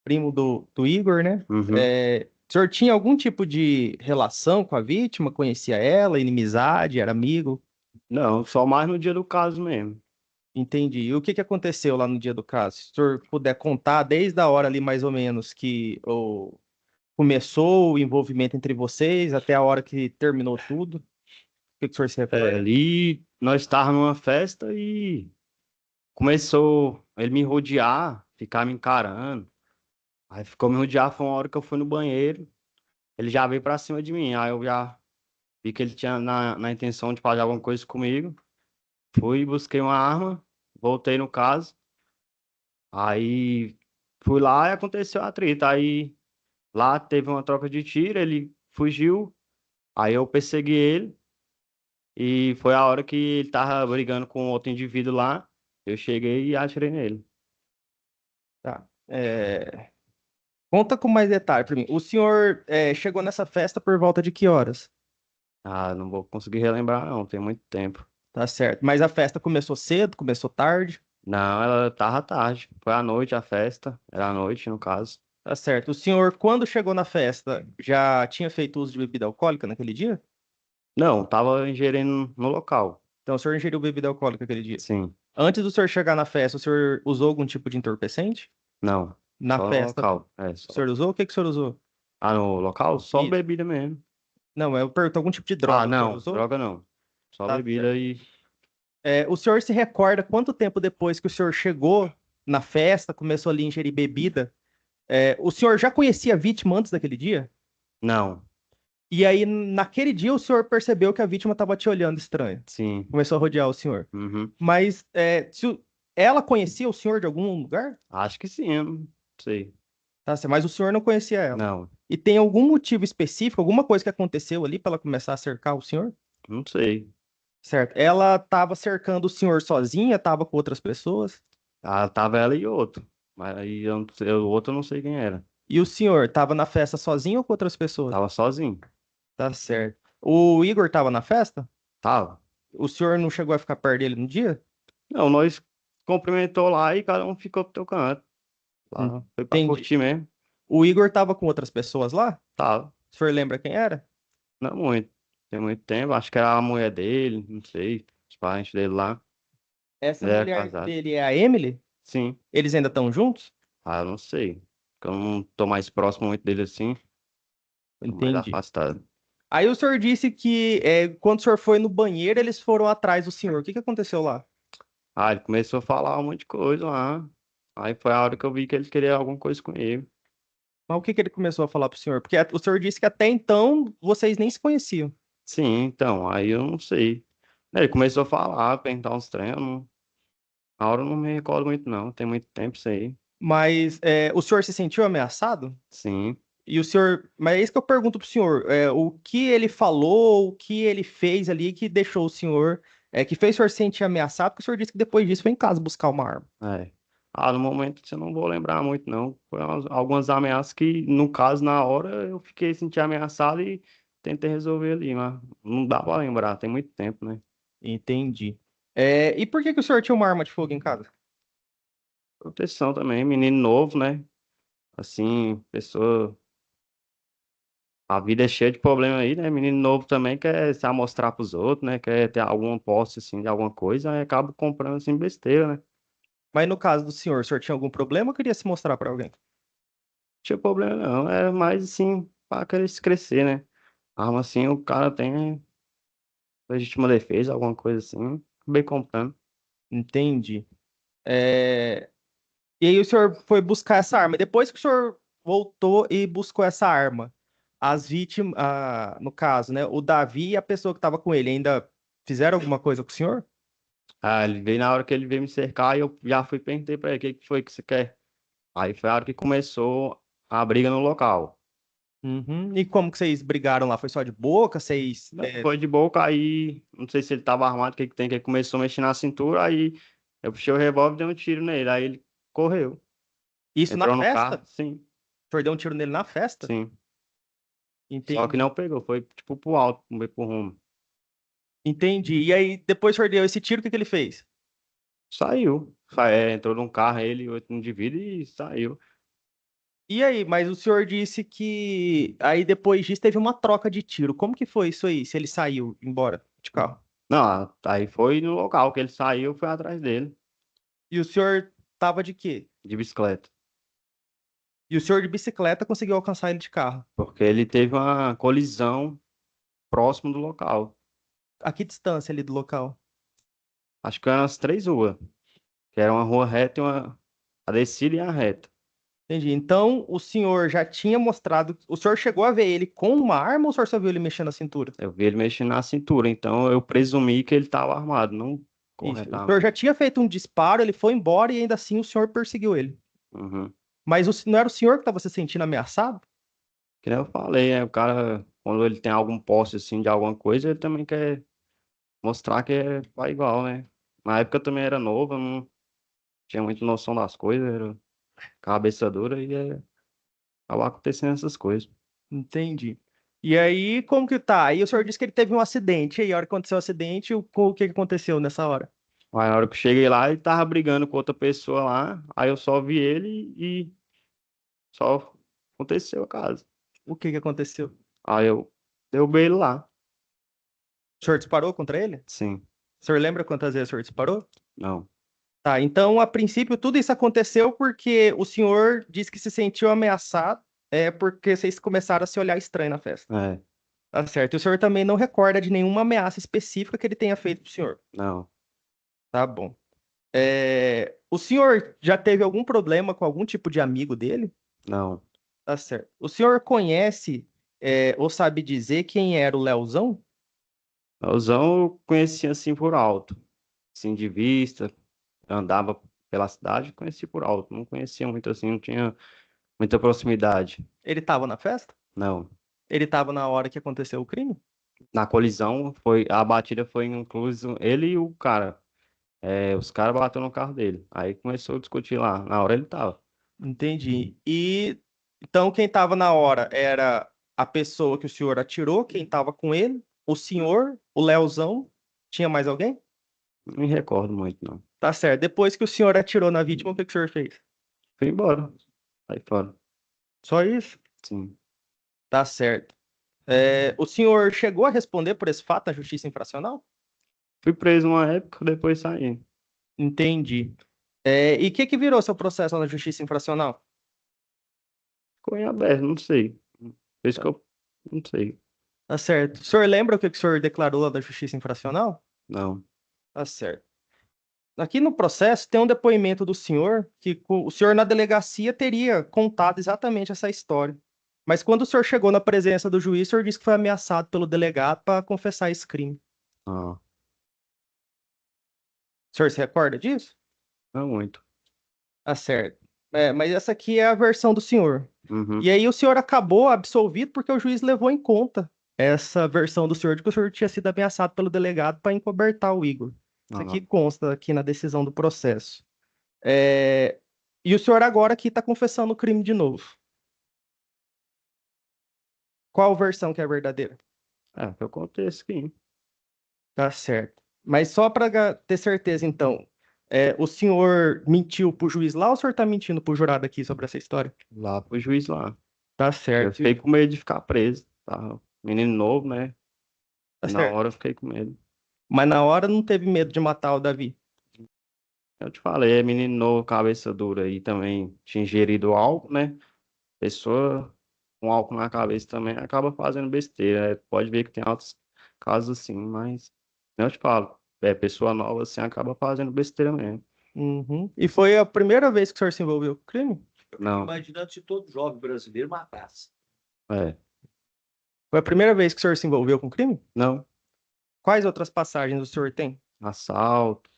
primo do Igor, né? Uhum. O senhor tinha algum tipo de relação com a vítima? Conhecia ela, inimizade, era amigo? Não, só mais no dia do caso mesmo. Entendi. E o que aconteceu lá no dia do caso? Se o senhor puder contar desde a hora ali, mais ou menos, que começou o envolvimento entre vocês até a hora que terminou tudo. O que o senhor se recorda? Ali nós estávamos numa festa e começou ele me rodear, ficar me encarando. Aí ficou me rodear, foi uma hora que eu fui no banheiro. Ele já veio pra cima de mim. Aí eu já vi que ele tinha na intenção de fazer alguma coisa comigo. Fui, busquei uma arma, voltei no caso, aí fui lá e aconteceu a treta. Aí lá teve uma troca de tiro, ele fugiu, aí eu persegui ele e foi a hora que ele tava brigando com outro indivíduo lá, eu cheguei e atirei nele. Tá. Conta com mais detalhe pra mim. O senhor chegou nessa festa por volta de que horas? Ah, não vou conseguir relembrar não, tem muito tempo. Tá certo. Mas a festa começou cedo, começou tarde? Não, ela tava tarde, foi à noite a festa, era à noite no caso. Tá certo. O senhor, quando chegou na festa, já tinha feito uso de bebida alcoólica naquele dia? Não, tava ingerindo no local, Então, o senhor ingeriu bebida alcoólica aquele dia. sim, Antes do senhor chegar na festa, o senhor usou algum tipo de entorpecente? não, Na só no festa, local, o senhor usou? O que que o senhor usou? Ah, no local? Só Isso. bebida mesmo. Não, eu pergunto algum tipo de droga. Ah, O senhor não, usou? droga não. Só Tá bebida e. O senhor se recorda quanto tempo depois que o senhor chegou na festa, começou ali a ingerir bebida? O senhor já conhecia a vítima antes daquele dia? Não, E aí, naquele dia, o senhor percebeu que a vítima estava te olhando estranho. sim. Começou a rodear o senhor. Uhum. Mas ela conhecia o senhor de algum lugar? Acho que sim, eu não sei. Tá, mas o senhor não conhecia ela. Não, E tem algum motivo específico, alguma coisa que aconteceu ali para ela começar a cercar o senhor? não sei. Certo. Ela estava cercando o senhor sozinha, estava com outras pessoas? Ah, tava ela e outro. Mas aí eu, não sei- o outro eu não sei quem era. E o senhor estava na festa sozinho ou com outras pessoas? Tava sozinho. Tá certo. O Igor estava na festa? Tava. O senhor não chegou a ficar perto dele no dia? Não, nós cumprimentou lá e cada um ficou pro teu canto. Lá foi pra Entendi. curtir mesmo. O Igor estava com outras pessoas lá? Tava. O senhor lembra quem era? Não muito. Tem muito tempo. Acho que era a mulher dele, não sei. Os parentes dele lá. Essa Ele era mulher casado. dele é a Emily? Sim. Eles ainda estão juntos? Ah, eu não sei. Porque eu não tô mais próximo muito dele assim. Tô mais Entendi. afastado. Aí o senhor disse que quando o senhor foi no banheiro, eles foram atrás do senhor. O que que aconteceu lá? Ah, ele começou a falar um monte de coisa lá. Aí foi a hora que eu vi que ele queria alguma coisa comigo. Mas o que que ele começou a falar pro senhor? Porque o senhor disse que até então vocês nem se conheciam. Sim, então, aí eu não sei. Ele começou a falar, perguntar uns treinos. Na hora eu não me recordo muito, não. Tem muito tempo isso aí. Mas o senhor se sentiu ameaçado? Sim. E o senhor. Mas é isso que eu pergunto pro senhor. O que ele falou, o que ele fez ali que deixou o senhor. Que fez o senhor se sentir ameaçado, porque o senhor disse que depois disso foi em casa buscar uma arma. É. Ah, no momento eu não vou lembrar muito, não. Foi algumas ameaças que, no caso, na hora, eu fiquei senti ameaçado e tentei resolver ali, mas não dá pra lembrar, tem muito tempo, né? Entendi. E por que que o senhor tinha uma arma de fogo em casa? Proteção também, menino novo, né? Assim, pessoa. A vida é cheia de problema aí, né? Menino novo também quer se amostrar pros outros, né? Quer ter alguma posse, assim, de alguma coisa, aí acaba comprando, assim, besteira, né? Mas no caso do senhor, o senhor tinha algum problema ou queria se mostrar para alguém? Não tinha problema, não. É mais, assim, pra querer se crescer, né? Arma, assim, o cara tem legítima defesa, alguma coisa assim, bem comprando. Entendi. É, E aí o senhor foi buscar essa arma. Depois que o senhor voltou e buscou essa arma, as vítimas, no caso, né, o Davi e a pessoa que estava com ele ainda fizeram alguma coisa com o senhor? Ah, ele veio na hora que ele veio me cercar e eu já fui e perguntei pra ele, o que que foi que você quer? Aí foi a hora que começou a briga no local. Uhum. E como que vocês brigaram lá? Foi só de boca? Vocês. Não, foi de boca, aí não sei se ele tava armado, o que que tem, que ele começou a mexer na cintura, aí eu puxei o revólver e dei um tiro nele, aí ele correu. Isso na Entrou no festa? carro, sim, O senhor deu um tiro nele na festa? sim. Só que Entendi. não pegou, foi tipo pro alto, não veio pro rumo. Entendi. E aí, depois que o senhor deu esse tiro, o que que ele fez? Saiu. Entrou num carro, ele e outro indivíduo e saiu. E aí, mas o senhor disse que aí depois disso teve uma troca de tiro. Como que foi isso aí? Se ele saiu embora de carro? Não, aí foi no local que ele saiu, foi atrás dele, E o senhor tava de quê? de bicicleta. E o senhor de bicicleta conseguiu alcançar ele de carro. Porque ele teve uma colisão próximo do local. A que distância ali do local? Acho que eram as três ruas. Que era uma rua reta e uma. A descida e a reta. Entendi. Então, o senhor já tinha mostrado. O senhor chegou a ver ele com uma arma ou o senhor só viu ele mexendo na cintura? Eu vi ele mexendo na cintura, então eu presumi que ele estava armado. Não O corretamente. senhor já tinha feito um disparo, ele foi embora e ainda assim o senhor perseguiu ele. Uhum. Mas não era o senhor que estava se sentindo ameaçado? Que nem eu falei, o cara, quando ele tem algum posse assim de alguma coisa, ele também quer mostrar que é pai igual, né? Na época eu também era novo, eu não tinha muita noção das coisas, era cabeça dura e acabava acontecendo essas coisas. Entendi. E aí, como que tá? Aí o senhor disse que ele teve um acidente. E aí, a hora que aconteceu o acidente, o que que aconteceu nessa hora? Aí na hora que eu cheguei lá, ele tava brigando com outra pessoa lá, aí eu só vi ele e só aconteceu a casa. O que que aconteceu? Aí eu derrubei ele lá, O senhor disparou contra ele? sim, O senhor lembra quantas vezes o senhor disparou? não, Tá, então, a princípio, tudo isso aconteceu porque o senhor disse que se sentiu ameaçado, porque vocês começaram a se olhar estranho na festa. é, Tá certo. E o senhor também não recorda de nenhuma ameaça específica que ele tenha feito pro senhor. não, Tá bom. O senhor já teve algum problema com algum tipo de amigo dele? não. Tá certo. O senhor conhece, ou sabe dizer quem era o Leozão? Leozão eu conhecia assim por alto, assim de vista, andava pela cidade, conhecia por alto, não conhecia muito assim, não tinha muita proximidade, Ele estava na festa? não. Ele estava na hora que aconteceu o crime? Na colisão, a batida foi incluso ele e o cara. Os caras bateram no carro dele. Aí começou a discutir lá. Na hora ele tava. Entendi. E então quem estava na hora era a pessoa que o senhor atirou, quem estava com ele, o senhor, o Leozão, tinha mais alguém? Não me recordo muito, não. Tá certo. Depois que o senhor atirou na vítima, o que que o senhor fez? Fui embora. Aí fora. Só isso? Sim. Tá certo. O senhor chegou a responder por esse fato na justiça infracional? Fui preso uma época, depois saí. Entendi. E o que que virou seu processo na justiça infracional? Ficou em aberto, não sei. Por isso que eu não sei. Tá certo. O senhor lembra o que que o senhor declarou lá da justiça infracional? Não. Tá certo. Aqui no processo tem um depoimento do senhor que o senhor na delegacia teria contado exatamente essa história. Mas quando o senhor chegou na presença do juiz, o senhor disse que foi ameaçado pelo delegado para confessar esse crime. Ah, O senhor se recorda disso? não muito. Tá certo. Mas essa aqui é a versão do senhor. Uhum. E aí o senhor acabou absolvido porque o juiz levou em conta essa versão do senhor de que o senhor tinha sido ameaçado pelo delegado para encobertar o Igor. Isso aqui Ah, consta aqui na decisão do processo. É, E o senhor agora aqui está confessando o crime de novo. Qual versão que é a verdadeira? que eu contei isso aqui. Tá certo. Mas só para ter certeza, então, o senhor mentiu pro juiz lá ou o senhor está mentindo pro jurado aqui sobre essa história? Lá pro juiz lá. Tá Eu certo. fiquei com medo de ficar preso. Tá? Menino novo, né? Tá Na certo. hora eu fiquei com medo. Mas na hora não teve medo de matar o Davi. Eu te falei, é menino novo, cabeça dura e também tinha ingerido álcool, né? Pessoa com álcool na cabeça também acaba fazendo besteira. Pode ver que tem outros casos assim, mas eu te falo, pessoa nova assim acaba fazendo besteira mesmo. Uhum. E foi a primeira vez que o senhor se envolveu com crime? Não, Imaginando se todo jovem brasileiro matasse. é, Foi a primeira vez que o senhor se envolveu com crime? não, Quais outras passagens o senhor tem? assalto,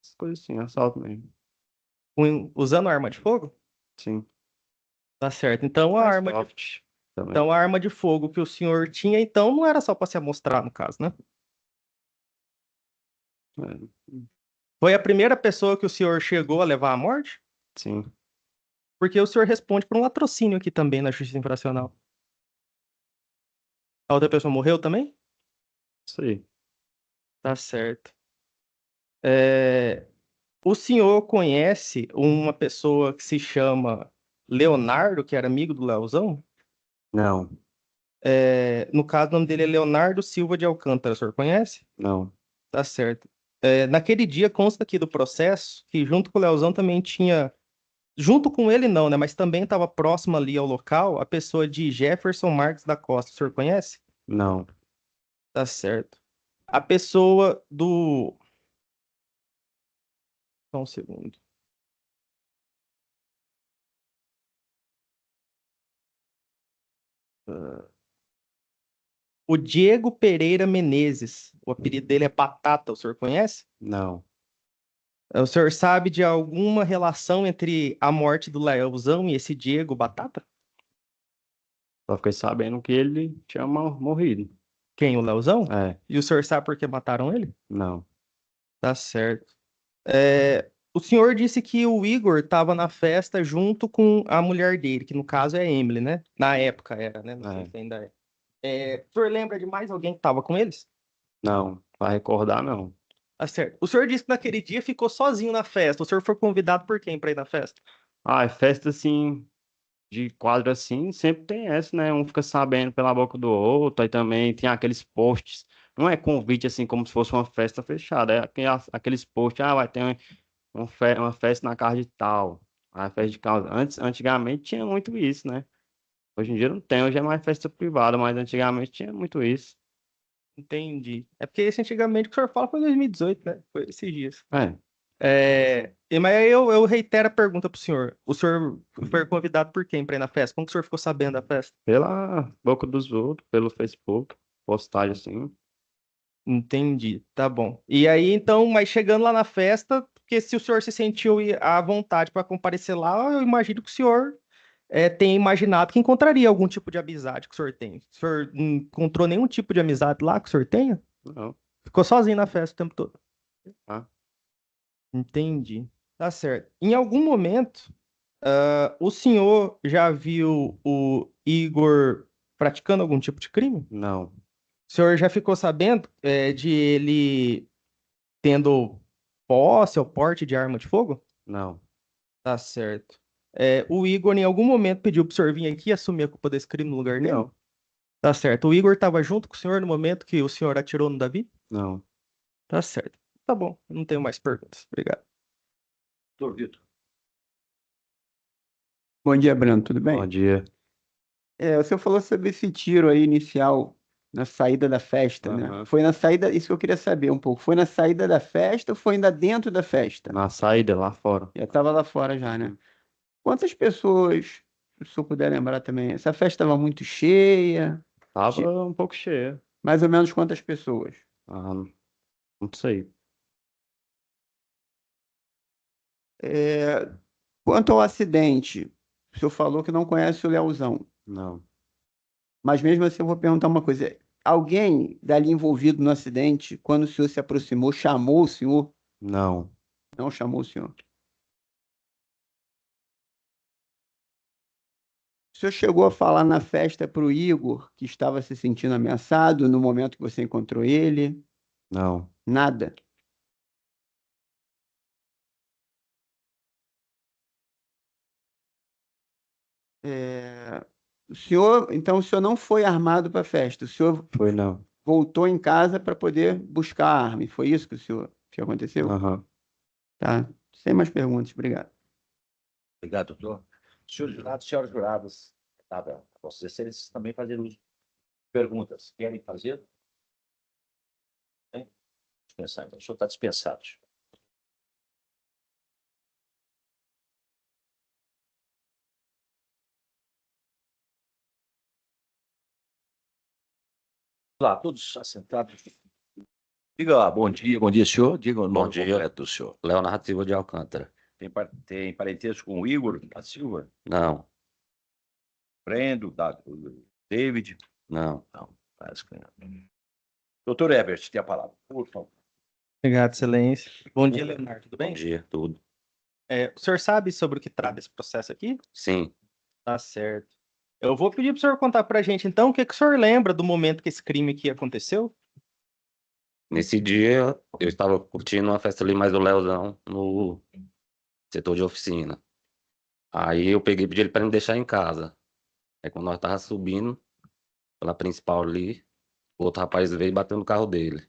essas coisas assim, assalto mesmo, Usando arma de fogo? sim, Tá certo. Então mais soft também. a arma de fogo que o senhor tinha, então, não era só para se amostrar, no caso, né? É, Foi a primeira pessoa que o senhor chegou a levar à morte? sim, Porque o senhor responde por um latrocínio aqui também na justiça infracional. A outra pessoa morreu também? isso aí, Tá certo. É, O senhor conhece uma pessoa que se chama Leonardo, que era amigo do Leozão? não, No caso, o nome dele é Leonardo Silva de Alcântara, o senhor conhece? não, Tá certo. Naquele dia consta aqui do processo que junto com o Leozão também tinha, junto com ele não, né, mas também estava próximo ali ao local a pessoa de Jefferson Marques da Costa, o senhor conhece? não, Tá certo. A pessoa do... Só um segundo. o Diego Pereira Menezes. O apelido dele é Batata, o senhor conhece? Não. O senhor sabe de alguma relação entre a morte do Leozão e esse Diego Batata? Só fiquei sabendo que ele tinha morrido. Quem, o Leozão? É, E o senhor sabe por que mataram ele? não. Tá certo. O senhor disse que o Igor estava na festa junto com a mulher dele, que no caso é Emily, né? Na época era, né? Não sei É. se ainda é. O senhor lembra de mais alguém que estava com eles? Não, pra recordar, não. Tá certo. O senhor disse que naquele dia ficou sozinho na festa. O senhor foi convidado por quem para ir na festa? Ah, é festa assim, de quadro assim, sempre tem essa, né? Um fica sabendo pela boca do outro, aí também tem aqueles posts. Não é convite assim como se fosse uma festa fechada, é aqueles posts, vai ter uma festa na casa de tal. A festa de casa. Antigamente tinha muito isso, né? Hoje em dia não tem, hoje é mais festa privada, mas antigamente tinha muito isso. Entendi. É porque esse antigamente que o senhor fala foi em 2018, né? Foi esses dias. É, Mas aí eu reitero a pergunta pro senhor. O senhor foi convidado por quem para ir na festa? Como que o senhor ficou sabendo da festa? pela boca dos outros, pelo Facebook, postagem assim. Entendi, tá bom. E aí, então, mas chegando lá na festa, porque se o senhor se sentiu à vontade para comparecer lá, eu imagino que o senhor tenha imaginado que encontraria algum tipo de amizade que o senhor tem. O senhor não encontrou nenhum tipo de amizade lá que o senhor tenha? Não. Ficou sozinho na festa o tempo todo. Ah, Entendi. Tá certo. Em algum momento, o senhor já viu o Igor praticando algum tipo de crime? não, O senhor já ficou sabendo de ele tendo posse ou porte de arma de fogo? não, Tá certo. O Igor, em algum momento, pediu pro senhor vir aqui assumir a culpa desse crime no lugar dele? não, Tá certo. O Igor estava junto com o senhor no momento que o senhor atirou no Davi? não. Tá certo. Tá bom, eu não tenho mais perguntas. Obrigado. Doutor Vitor. Bom dia, Breno, tudo bem? Bom dia. O senhor falou sobre esse tiro aí inicial na saída da festa, né? Aham. Foi na saída, isso que eu queria saber um pouco. Foi na saída da festa ou foi ainda dentro da festa? Na saída, lá fora. Já estava lá fora já, né? Quantas pessoas, se o senhor puder lembrar também, essa festa estava muito cheia? Tava um pouco cheia. Mais ou menos quantas pessoas? Ah, não sei. É, Quanto ao acidente, o senhor falou que não conhece o Leozão, Não, mas mesmo assim eu vou perguntar uma coisa. Alguém dali envolvido no acidente, quando o senhor se aproximou, chamou o senhor? não, Não chamou o senhor. O senhor chegou a falar na festa para o Igor que estava se sentindo ameaçado no momento que você encontrou ele? não, Nada. Então o senhor não foi armado para a festa, o senhor foi não. voltou em casa para poder buscar a arma. E foi isso que aconteceu? Aham. Tá. Sem mais perguntas, obrigado. Obrigado, doutor. Senhores jurados, senhoras juradas, tá, vocês também fazer uso de perguntas. Querem fazer? Hein? Dispensar, então. O senhor está dispensado. Lá, todos assentados. Diga, bom dia, senhor. Diga o nome dia. completo do senhor. Leonardo Silva de Alcântara. Tem parentesco com o Igor da Silva? Não, Brendo, o David? não. Não, parece que não. Doutor Ebert, tem a palavra, por favor. Obrigado, excelência. Bom dia, Leonardo. Tudo Bom bem? dia, tudo. O senhor sabe sobre o que trata esse processo aqui? Sim, Tá certo. Eu vou pedir para o senhor contar para a gente, então, o que o senhor lembra do momento que esse crime aqui aconteceu? nesse dia eu estava curtindo uma festa ali mais do Leozão no setor de oficina. Aí eu peguei e pedi ele para me deixar em casa. Aí quando nós tava subindo pela principal ali, o outro rapaz veio e bateu no carro dele.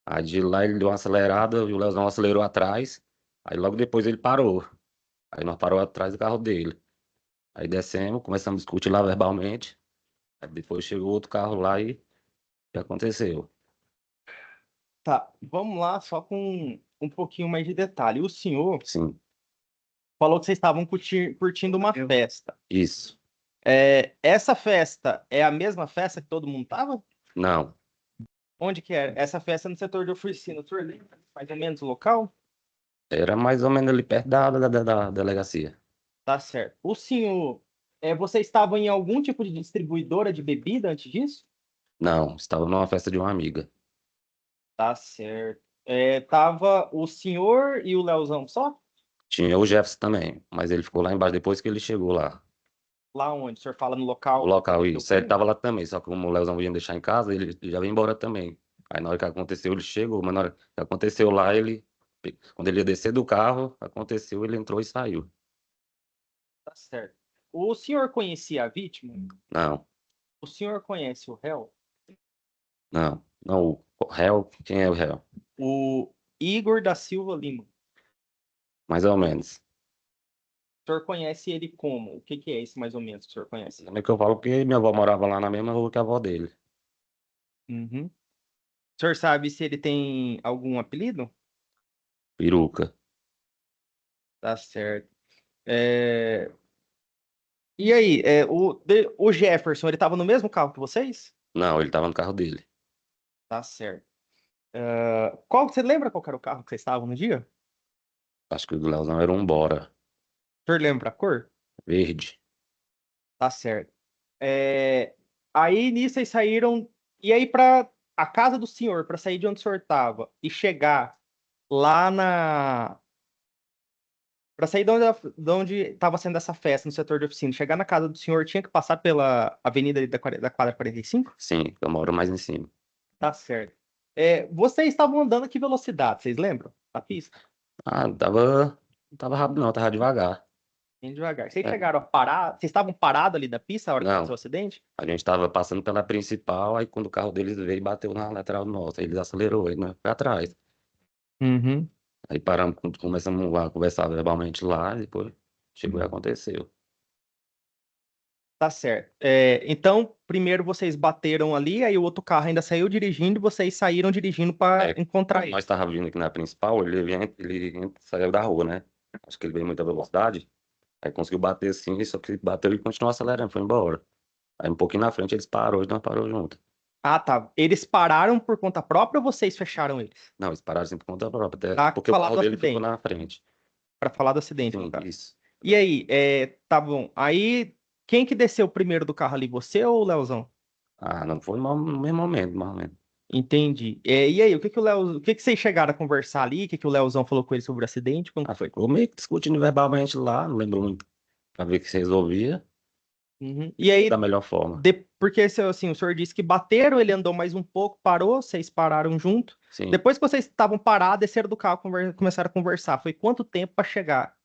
Aí de lá ele deu uma acelerada e o Leozão acelerou atrás. Aí logo depois ele parou. Aí nós parou atrás do carro dele. Aí descemos, começamos a discutir lá verbalmente. Aí depois chegou outro carro lá e o que aconteceu? Tá, vamos lá, só com um pouquinho mais de detalhe. O senhor Sim, falou que vocês estavam curtindo uma festa. isso. Essa festa é a mesma festa que todo mundo tava? Não, Onde que era? Essa festa no setor de oficina, o senhor lembra mais ou menos o local? era mais ou menos ali perto da delegacia. Tá certo. O senhor, você estava em algum tipo de distribuidora de bebida antes disso? Não, estava numa festa de uma amiga. Tá certo. Tava o senhor e o Leozão só? Tinha o Jefferson também, mas ele ficou lá embaixo depois que ele chegou lá. Lá onde? O senhor fala no O local? local, Deu isso. Ele crime? tava lá também, só que como o Leozão ia deixar em casa, ele já veio embora também. Aí na hora que aconteceu, ele chegou, mas na hora que aconteceu lá, quando ele ia descer do carro, aconteceu, ele entrou e saiu. Tá certo. O senhor conhecia a vítima? Não, O senhor conhece o réu? não, o réu, quem é o réu? O Igor da Silva Lima. Mais ou menos. O senhor conhece ele como? O que que é esse mais ou menos que o senhor conhece? Também que eu falo porque minha avó morava lá na mesma rua que a avó dele. Uhum. O senhor sabe se ele tem algum apelido? Peruca. Tá certo. É, E aí, o Jefferson, ele tava no mesmo carro que vocês? Não, ele tava no carro dele. Tá certo. Você lembra qual que era o carro que vocês estavam no dia? Acho que o do Leozão era um Bora. O senhor lembra a cor? Verde. Tá certo. Aí nisso vocês saíram. E aí, pra a casa do senhor, pra sair de onde o senhor tava e chegar lá na. Pra sair de onde estava sendo essa festa no setor de oficina, chegar na casa do senhor, tinha que passar pela avenida ali da quadra 45? Sim, eu moro mais em cima. Tá certo. Vocês estavam andando a que velocidade, vocês lembram? Da pista? Ah, não tava rápido não, tava devagar. Bem devagar. Vocês É. chegaram a parar? Vocês estavam parados ali da pista na hora que Não. aconteceu o acidente? A gente tava passando pela principal, aí quando o carro deles veio, bateu na lateral nossa, aí eles acelerou, aí nós foi atrás. Uhum. Aí paramos, começamos a conversar verbalmente lá, e depois chegou e aconteceu. Tá certo. Então, primeiro vocês bateram ali, aí o outro carro ainda saiu dirigindo e vocês saíram dirigindo para encontrar ele. Nós tava vindo aqui na principal, ele saiu da rua, né? Acho que ele veio em muita velocidade, aí conseguiu bater assim, só que bateu e continuou acelerando, foi embora. Aí um pouquinho na frente eles parou e nós parou junto. Ah, tá. Eles pararam por conta própria ou vocês fecharam eles? Não, eles pararam assim por conta própria, até Pra porque o falar carro do dele ficou acidente. na frente. Para falar do acidente, no Sim, caso. isso. E aí, tá bom. Aí, quem que desceu primeiro do carro ali, você ou o Leozão? Ah, não foi no mesmo momento, mais ou menos. Entendi. E aí, o que que vocês chegaram a conversar ali? O que que o Leozão falou com ele sobre o acidente? Como que foi? Ficou meio que discutindo verbalmente lá, não lembro muito, pra ver que se resolvia Uhum. E aí, da melhor forma. porque assim, o senhor disse que bateram, ele andou mais um pouco, parou, vocês pararam junto. Sim, Depois que vocês estavam parados, desceram do carro, começaram a conversar. Foi quanto tempo para chegar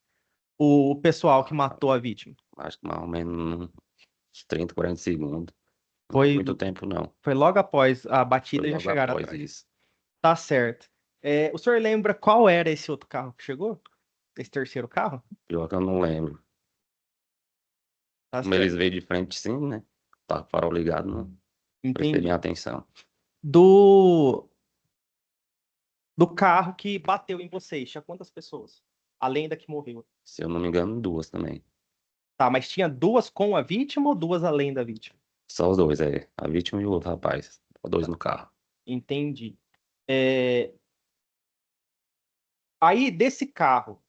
o pessoal que matou a vítima? acho que mais ou menos uns 30, 40 segundos. Não Foi, muito tempo, não. foi logo após a batida Foi e já logo chegaram após atrás. isso. Tá certo. O senhor lembra qual era esse outro carro que chegou? Esse terceiro carro? Pior que eu não lembro. Tá Como eles certo. veio de frente, sim, né? Tá com o farol ligado, não prestei Entendi. minha atenção. Do carro que bateu em vocês, tinha quantas pessoas? Além da que morreu. Se eu não me engano, 2 também. Tá, mas tinha duas com a vítima ou duas além da vítima? Só os dois, a vítima e o outro rapaz. Os dois no carro. Entendi. Aí, desse carro,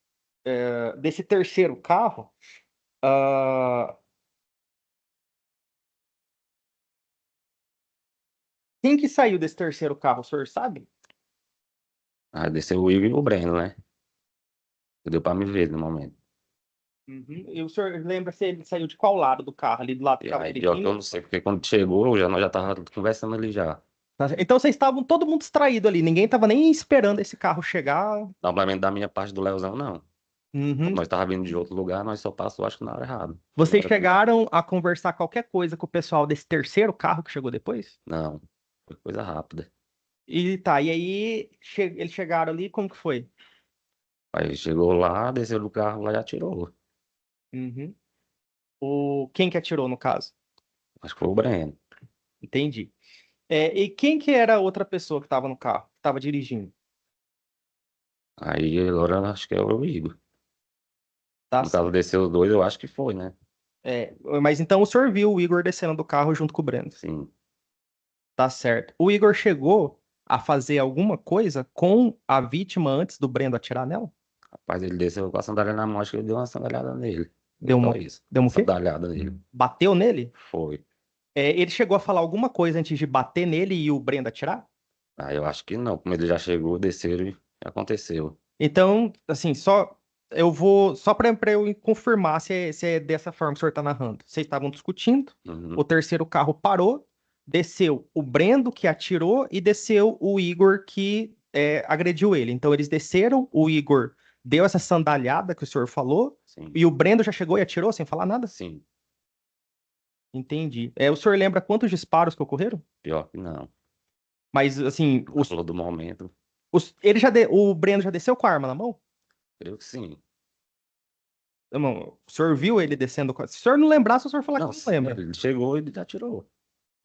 desse terceiro carro, ah, quem que saiu desse terceiro carro, o senhor sabe? Aí desceu o Igor e o Breno, né? Deu pra me ver no momento. Uhum. E o senhor lembra se ele saiu de qual lado do carro? Ali do lado que E estava aí, pior que eu dirigindo? não sei, porque quando chegou, nós já tava conversando ali já. Então vocês estavam todo mundo distraído ali, ninguém tava nem esperando esse carro chegar. Normalmente da minha parte do Leozão, não. Uhum. Nós tava vindo de outro lugar, nós só passou, acho que na hora errada. Vocês Na hora que- chegaram a conversar qualquer coisa com o pessoal desse terceiro carro que chegou depois? Não, foi coisa rápida. E tá, e aí eles chegaram ali, como que foi? Aí chegou lá, desceu do carro lá e atirou. Uhum. Quem que atirou no caso? Acho que foi o Breno. Entendi. E quem que era a outra pessoa que estava no carro, que estava dirigindo? Aí agora acho que é o Igor. Tá No caso desceu os dois, eu acho que foi, né? Mas então o senhor viu o Igor descendo do carro junto com o Breno. Sim. Tá certo. O Igor chegou a fazer alguma coisa com a vítima antes do Brendo atirar nela? Rapaz, ele desceu com a sandália na mão, acho que ele deu uma sandáliada nele. Deu Só uma, isso. deu um quê? Sandáliada nele. Bateu nele? Foi. Ele chegou a falar alguma coisa antes de bater nele e o Brendo atirar? Ah, eu acho que não. Como ele já chegou, desceram e aconteceu. Então, assim, só para eu confirmar se é dessa forma que o senhor está narrando. Vocês estavam discutindo, Uhum. o terceiro carro parou, desceu o Brendo que atirou e desceu o Igor que agrediu ele. Então eles desceram, o Igor deu essa sandalhada que o senhor falou Sim. e o Brendo já chegou e atirou sem falar nada? Sim. Entendi. O senhor lembra quantos disparos que ocorreram? Pior que não. Mas, assim, Falou do momento. o Brendo já desceu com a arma na mão? Creio que sim. Não, o senhor viu ele descendo com a... Se o senhor não lembrar, se o senhor falar Não, que não lembra. ele chegou e ele atirou.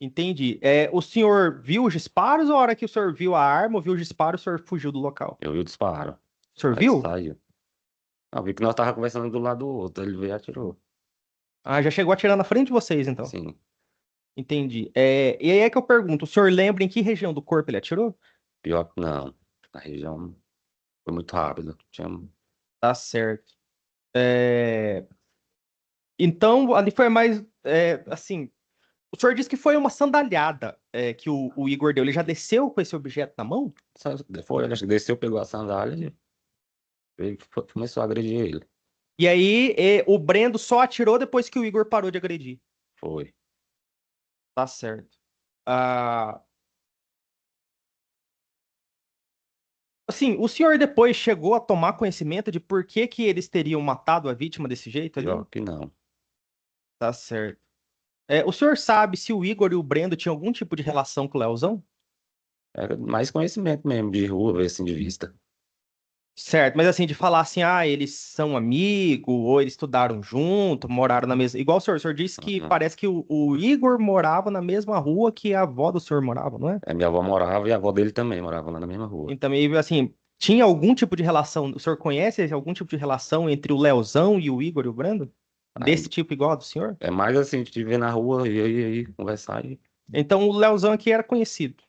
Entendi. O senhor viu os disparos ou a hora que o senhor viu a arma ou viu os disparos, o senhor fugiu do local? Eu vi o disparo. O senhor Aí viu? saiu. Não, vi que nós tava conversando do lado do outro. Ele veio e atirou. Ah, já chegou atirando na frente de vocês, então. Sim. Entendi. E aí é que eu pergunto, o senhor lembra em que região do corpo ele atirou? Pior que não. A região foi muito rápido. Tá certo. Então, ali foi mais, assim, o senhor disse que foi uma sandalhada que o Igor deu. Ele já desceu com esse objeto na mão? Foi, ele desceu, pegou a sandália e começou a agredir ele. E aí, o Brendo só atirou depois que o Igor parou de agredir. Foi. Tá certo. Ah, assim, o senhor depois chegou a tomar conhecimento de por que que eles teriam matado a vítima desse jeito ali? Pior que não. Tá certo. O senhor sabe se o Igor e o Brendo tinham algum tipo de relação com o Leozão? Era mais conhecimento mesmo, de rua, assim, de vista. Certo, mas assim, de falar assim, eles são amigos, ou eles estudaram junto, moraram na mesma... Igual o senhor disse que Uhum. parece que o Igor morava na mesma rua que a avó do senhor morava, não é? Minha avó morava e a avó dele também morava lá na mesma rua. Então, assim, tinha algum tipo de relação, o senhor conhece algum tipo de relação entre o Leozão e o Igor e o Brando? Desse tipo igual a do senhor? É mais assim, de te ver na rua e aí conversar e... Então, o Leozão aqui era conhecido.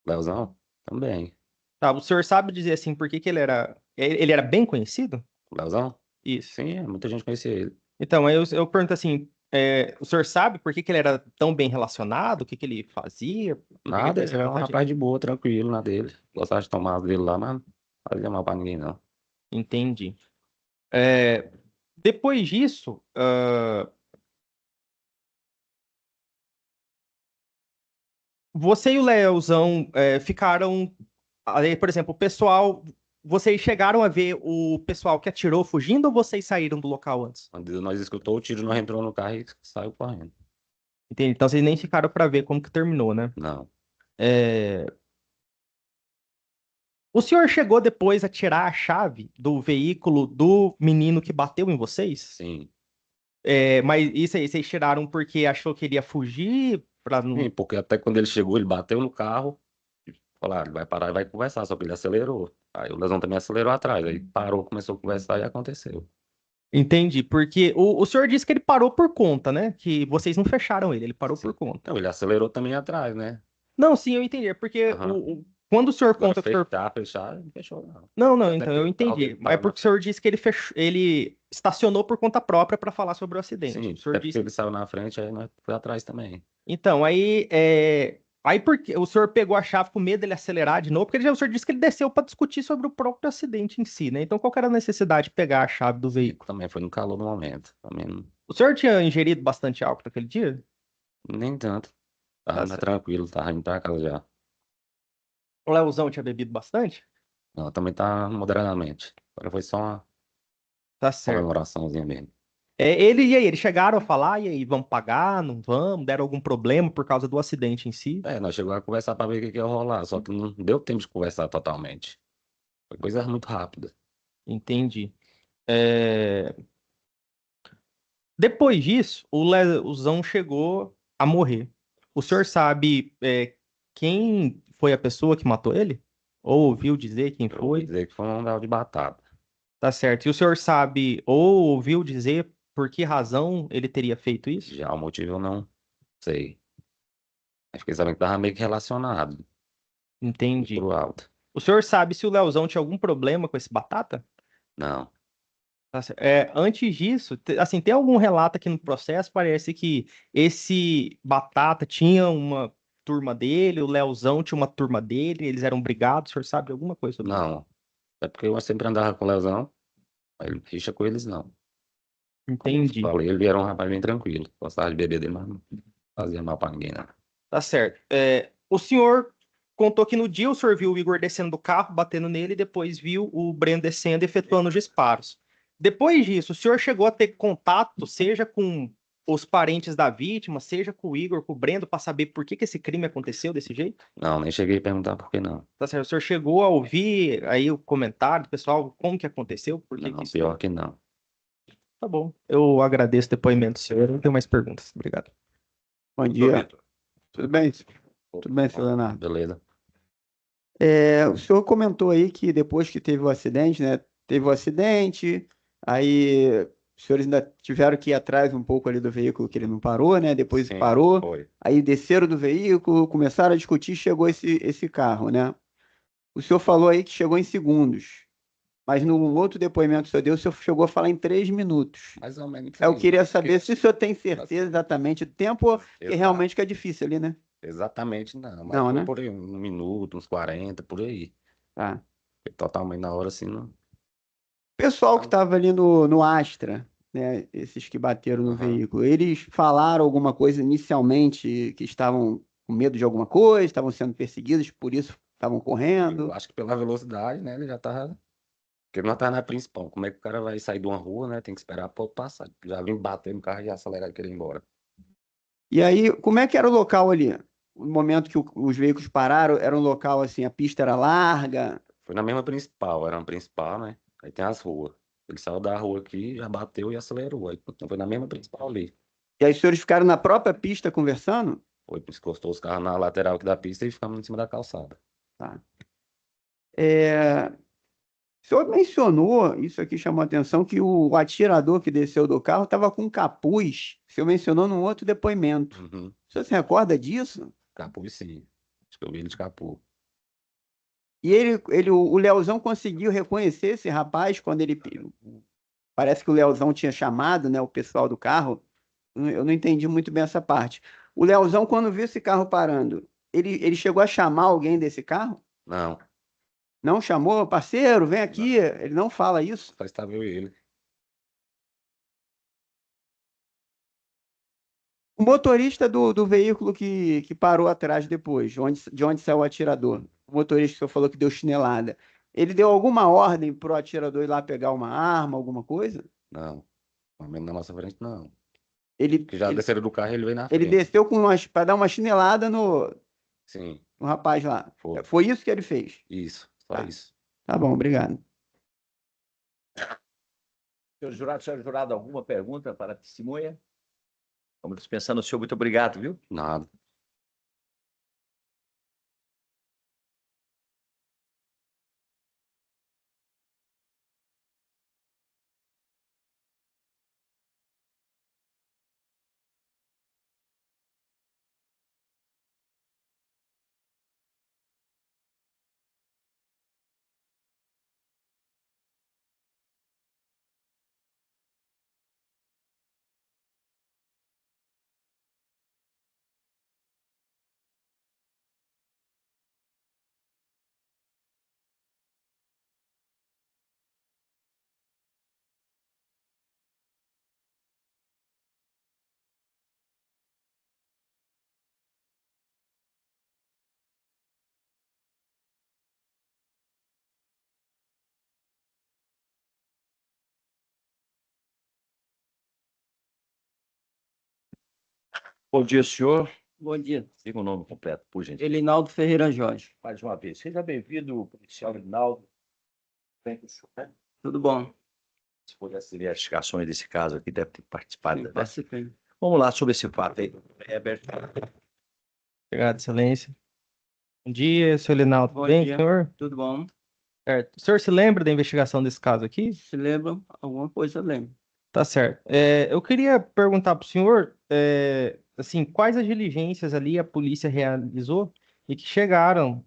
Leozão? Também. Tá, o senhor sabe dizer assim, por que que ele era bem conhecido? Leozão? Isso. Sim, muita gente conhecia ele. Então, aí eu pergunto assim, o senhor sabe por que que ele era tão bem relacionado? O que que ele fazia? Por que que Nada, ele ele era um rapaz de boa, tranquilo na dele. Gostava de tomar as dele lá, mas não fazia mal pra ninguém, não. Entendi. Depois disso, você e o Leozão ficaram... Aí, por exemplo, o pessoal... Vocês chegaram a ver o pessoal que atirou fugindo ou vocês saíram do local antes? Quando nós escutou o tiro, nós entrou no carro e saiu correndo. Entendi. Então vocês nem ficaram para ver como que terminou, né? Não. O senhor chegou depois a tirar a chave do veículo do menino que bateu em vocês? Sim. Mas isso aí, vocês tiraram porque achou que ele ia fugir? Sim, porque até quando ele chegou, ele bateu no carro e falou, ele vai parar e vai conversar, só que ele acelerou. Aí o Leozão também acelerou atrás, aí parou, começou a conversar e aconteceu. Entendi, porque o senhor disse que ele parou por conta, né? Que vocês não fecharam ele parou por conta. Então, ele acelerou também atrás, né? Não, sim, eu entendi. Porque Aham. quando o senhor Agora conta que o senhor... fechar, não fechou, não. Não, então eu Deve ter entendi. alguém que Mas é tava porque o senhor disse que ele estacionou por conta própria para falar sobre o acidente. Sim, O senhor até porque disse... ele saiu na frente, aí nós foi atrás também. Então, aí porque o senhor pegou a chave com medo dele acelerar de novo, porque o senhor disse que ele desceu para discutir sobre o próprio acidente em si, né? Então, qual que era a necessidade de pegar a chave do veículo? Também foi no calor do momento. Também O senhor tinha ingerido bastante álcool naquele dia? nem tanto. Tá Tava certo. tranquilo, tava indo pra casa já. O Leozão tinha bebido bastante? Não, também tá moderadamente. Agora foi só uma Tá certo. comemoraçãozinha mesmo. E aí, eles chegaram a falar, e aí, vamos pagar, não vamos? Deram algum problema por causa do acidente em si? Nós chegamos a conversar pra ver o que ia rolar, só que não deu tempo de conversar totalmente. Foi coisa muito rápida. Entendi. Depois disso, o Leozão chegou a morrer. O senhor sabe quem foi a pessoa que matou ele? Ou ouviu dizer quem Eu ouvi foi? dizer que foi um andar de batata. Tá certo. E o senhor sabe ou ouviu dizer por que razão ele teria feito isso? Já o motivo eu não sei. Acho Fiquei sabendo que tava meio que relacionado Entendi. pro alto. O senhor sabe se o Leozão tinha algum problema com esse Batata? Não, Tá certo. Antes disso, assim, tem algum relato aqui no processo? Parece que esse Batata tinha uma turma dele, o Leozão tinha uma turma dele, eles eram brigados, o senhor sabe alguma coisa sobre isso? não. É porque eu sempre andava com o Leozão, aí ele ficha com eles não. Entendi. Falei, ele era um rapaz bem tranquilo. Gostava de beber dele, mas não fazia mal pra ninguém, né? Tá certo. O senhor contou que no dia o senhor viu o Igor descendo do carro, batendo nele, e depois viu o Breno descendo, efetuando os disparos. Depois disso, o senhor chegou a ter contato, seja com os parentes da vítima, seja com o Igor, com o Breno, para saber por que esse crime aconteceu desse jeito? Não, nem cheguei a perguntar por que não. Tá certo. O senhor chegou a ouvir aí o comentário do pessoal, como que aconteceu? Por que Não, que isso... pior que não. Tá bom. Eu agradeço o depoimento do senhor. Não tenho mais perguntas. Obrigado. Bom Doutor dia. Vitor. Tudo bem? Tudo bem, senhor Leonardo? Beleza. O senhor comentou aí que depois que teve o acidente, né? Teve o acidente, aí os senhores ainda tiveram que ir atrás um pouco ali do veículo que ele não parou, né? Depois Sim, parou, foi. aí desceram do veículo, começaram a discutir, chegou esse carro, né? O senhor falou aí que chegou em segundos, mas no outro depoimento que o senhor deu, o senhor chegou a falar em 3 minutos. Mais ou menos. Eu sim. queria saber se o senhor tem certeza exatamente do tempo, que Exato. realmente que é difícil ali, né? Exatamente não, mas Não, foi né? por aí, 1 minuto, uns 40, por aí. Tá. Totalmente na hora, assim, não. O pessoal que estava ali no Astra, né, esses que bateram no Aham. veículo, eles falaram alguma coisa inicialmente, que estavam com medo de alguma coisa, estavam sendo perseguidos, por isso estavam correndo. Eu acho que pela velocidade, né, ele já tava... Porque ele não tava na principal. Como é que o cara vai sair de uma rua, né? Tem que esperar pra passar. Já vim bater no carro e acelerar e querer ir embora. E aí, como é que era o local ali? No momento que os veículos pararam, era um local assim, a pista era larga. Foi na mesma principal, era uma principal, né? Aí tem as ruas. Ele saiu da rua aqui, já bateu e acelerou. Aí, então foi na mesma principal ali. E aí os senhores ficaram na própria pista conversando? Foi, encostou os carros na lateral aqui da pista e ficamos em cima da calçada. Tá. O senhor mencionou, isso aqui chamou a atenção, que o atirador que desceu do carro estava com capuz. O senhor mencionou num outro depoimento. Uhum. O senhor se recorda disso? Capuz sim. Acho que eu vi ele de capuz. E o Leozão conseguiu reconhecer esse rapaz quando ele... Parece que o Leozão tinha chamado, né, o pessoal do carro. Eu não entendi muito bem essa parte. O Leozão, quando viu esse carro parando, ele chegou a chamar alguém desse carro? Não, Não chamou? Parceiro, vem aqui. Ele não fala isso. só estava eu e ele. O motorista do veículo que parou atrás depois, de onde saiu o atirador, o motorista que o senhor falou que deu chinelada, ele deu alguma ordem pro atirador ir lá pegar uma arma, alguma coisa? Não, mas mesmo na nossa frente, não. Ele, Que já ele, desceram do carro e ele veio na ele frente. desceu para dar uma chinelada no Sim, rapaz lá. foi. Foi isso que ele fez. Isso, só Tá. isso. Tá bom, obrigado. Senhor jurado, alguma pergunta para a testemunha? Vamos dispensando o senhor. Muito obrigado, viu? Nada. Bom dia, senhor. Bom dia. Diga o nome completo, por gentileza. Elinaldo Ferreira Jorge. Mais uma vez. Seja bem-vindo, policial Rinaldo. Bem com o senhor, né? Tudo bom? Se for as investigações desse caso aqui, deve ter participado, Sim, né? participei. Vamos lá sobre esse fato aí. Herbert. Obrigado, excelência. Bom dia, senhor Linaldo. Bom Tudo bem, dia. senhor? Tudo bom? Certo. O senhor se lembra da investigação desse caso aqui? Se lembra alguma coisa, eu lembro. Tá certo. Eu queria perguntar para o senhor, assim, quais as diligências ali a polícia realizou e que chegaram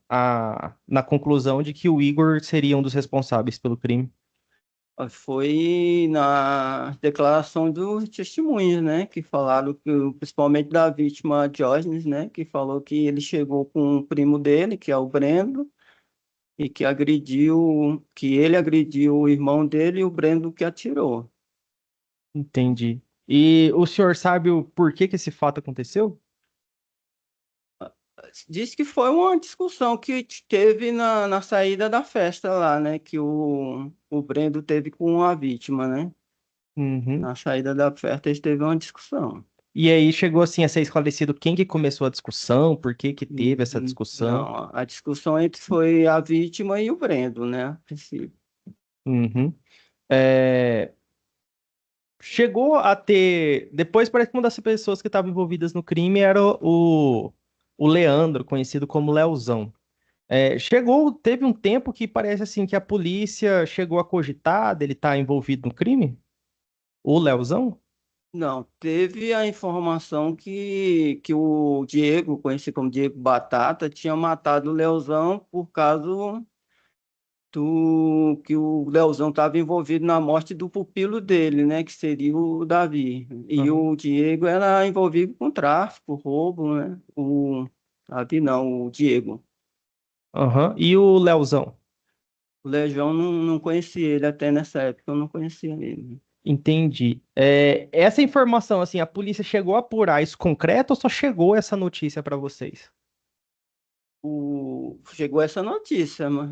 na conclusão de que o Igor seria um dos responsáveis pelo crime? Foi na declaração dos testemunhas, né? Que falaram que, principalmente da vítima Diógenes, né? Que falou que ele chegou com o primo dele, que é o Brendo, e que ele agrediu o irmão dele e o Brendo que atirou. Entendi. E o senhor sabe o porquê que esse fato aconteceu? Diz que foi uma discussão que teve na saída da festa lá, né? Que o Brendo teve com a vítima, né? Uhum. Na saída da festa eles teve uma discussão. E aí chegou assim a ser esclarecido quem que começou a discussão, por que que teve essa discussão? Não, a discussão foi a vítima e o Brendo, né? A princípio. Uhum. É, chegou a ter. Depois parece que uma das pessoas que estavam envolvidas no crime era o Leandro, conhecido como Leozão. Teve um tempo que parece assim que a polícia chegou a cogitar dele estar envolvido no crime? O Leozão? Não, teve a informação que o Diego, conhecido como Diego Batata, tinha matado o Leozão por causa que o Leozão estava envolvido na morte do pupilo dele, né? Que seria o Davi. E o Diego era envolvido com tráfico, roubo, né? O Davi não, o Diego. Aham. E o Leozão? O Legião não conhecia ele até nessa época, eu não conhecia ele. Entendi. Essa informação, assim, a polícia chegou a apurar isso concreto ou só chegou essa notícia para vocês? Chegou essa notícia, mas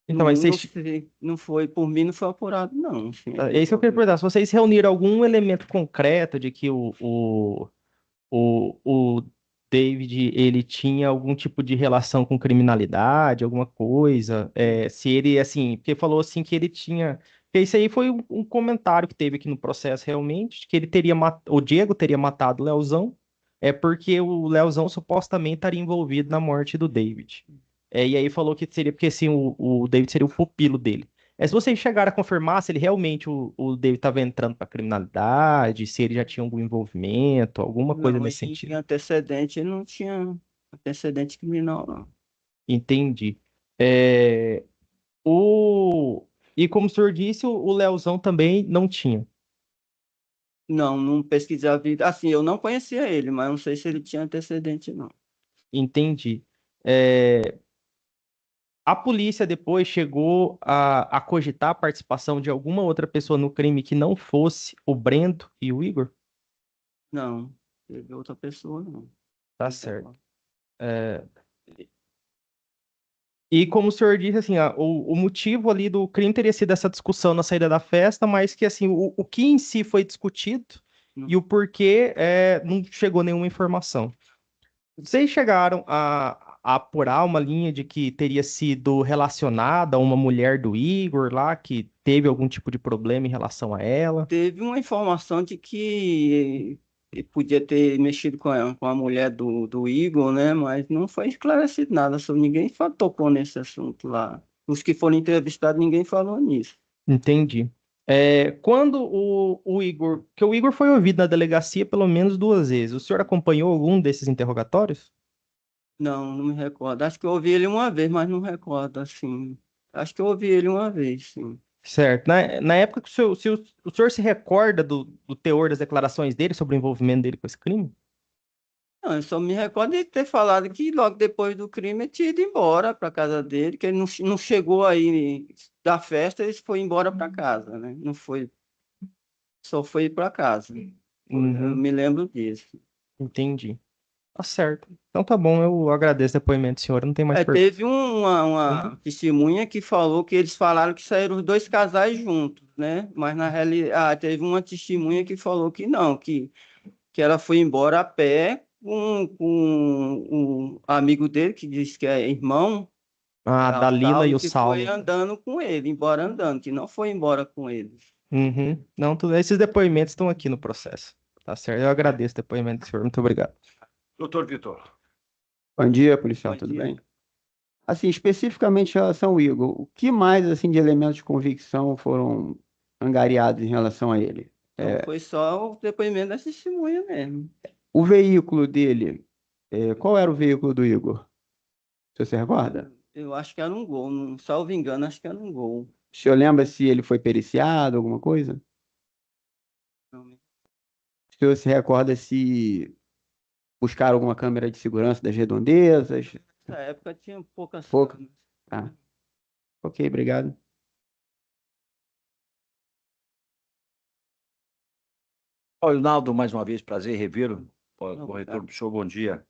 Então, mas vocês. não foi, por mim não foi apurado, não. Assim, É isso que eu queria perguntar. Se vocês reuniram algum elemento concreto de que o David ele tinha algum tipo de relação com criminalidade, alguma coisa, se ele, assim, porque falou assim que ele tinha. Porque isso aí foi um comentário que teve aqui no processo realmente, que ele teria o Diego teria matado o Leozão, porque o Leozão supostamente estaria envolvido na morte do David. E aí falou que seria porque assim, o David seria o pupilo dele. Se vocês chegaram a confirmar se ele realmente, o David estava entrando para criminalidade, se ele já tinha algum envolvimento, alguma coisa Não, nesse ele sentido. tinha antecedente, ele não tinha antecedente criminal, não. Entendi. É, o... E como o senhor disse, o Leozão também não tinha. Não pesquisei a vida. Assim, eu não conhecia ele, mas não sei se ele tinha antecedente, não. Entendi. A polícia depois chegou a cogitar a participação de alguma outra pessoa no crime que não fosse o Brendo e o Igor? Não, teve outra pessoa, não. Tá certo. E como o senhor disse, assim, o motivo ali do crime teria sido essa discussão na saída da festa, mas que, assim, o que em si foi discutido e o porquê não chegou nenhuma informação. Vocês chegaram a apurar uma linha de que teria sido relacionada a uma mulher do Igor lá, que teve algum tipo de problema em relação a ela? Teve uma informação de que ele podia ter mexido com a mulher do Igor, né? Mas não foi esclarecido nada sobre ninguém tocou nesse assunto lá. Os que foram entrevistados, ninguém falou nisso. Entendi. Quando o Igor... Porque o Igor foi ouvido na delegacia pelo menos 2 vezes. O senhor acompanhou algum desses interrogatórios? Não me recordo. Acho que eu ouvi ele uma vez, mas não recordo, assim. Acho que eu ouvi ele uma vez, sim. Certo. Na época que o senhor se recorda do teor das declarações dele sobre o envolvimento dele com esse crime? Não, eu só me recordo de ter falado que logo depois do crime ele tinha ido embora para casa dele, que ele não chegou aí da festa, ele foi embora para casa, né? Não foi, só foi para casa. Eu me lembro disso. Entendi. Tá certo. Então tá bom, eu agradeço o depoimento, senhor. Não tem mais perguntas. Teve uma testemunha que falou que eles falaram que saíram os 2 casais juntos, né? Mas na realidade, teve uma testemunha que falou que não, que ela foi embora a pé com um amigo dele, que diz que é irmão, A Dalila e o que Saulo. foi andando com ele, embora andando, que não foi embora com ele. Uhum. Não, esses depoimentos estão aqui no processo. Tá certo. Eu agradeço o depoimento do senhor. Muito obrigado. Doutor Vitor. Bom dia, policial, Bom tudo dia. bem? Assim, especificamente em relação ao Igor, o que mais assim de elementos de convicção foram angariados em relação a ele? Então, foi só o depoimento da testemunha mesmo. O veículo dele, qual era o veículo do Igor? Você recorda? Eu acho que era um Gol, não, salvo engano, acho que era um Gol. O senhor lembra se ele foi periciado, alguma coisa? Não me- O senhor se recorda se buscaram alguma câmera de segurança das redondezas? Nessa época tinha poucas Pouca. câmeras. Tá. Ok, obrigado. Olha, Naldo, mais uma vez, prazer revê-lo. Obrigado. Corretor do senhor, bom dia.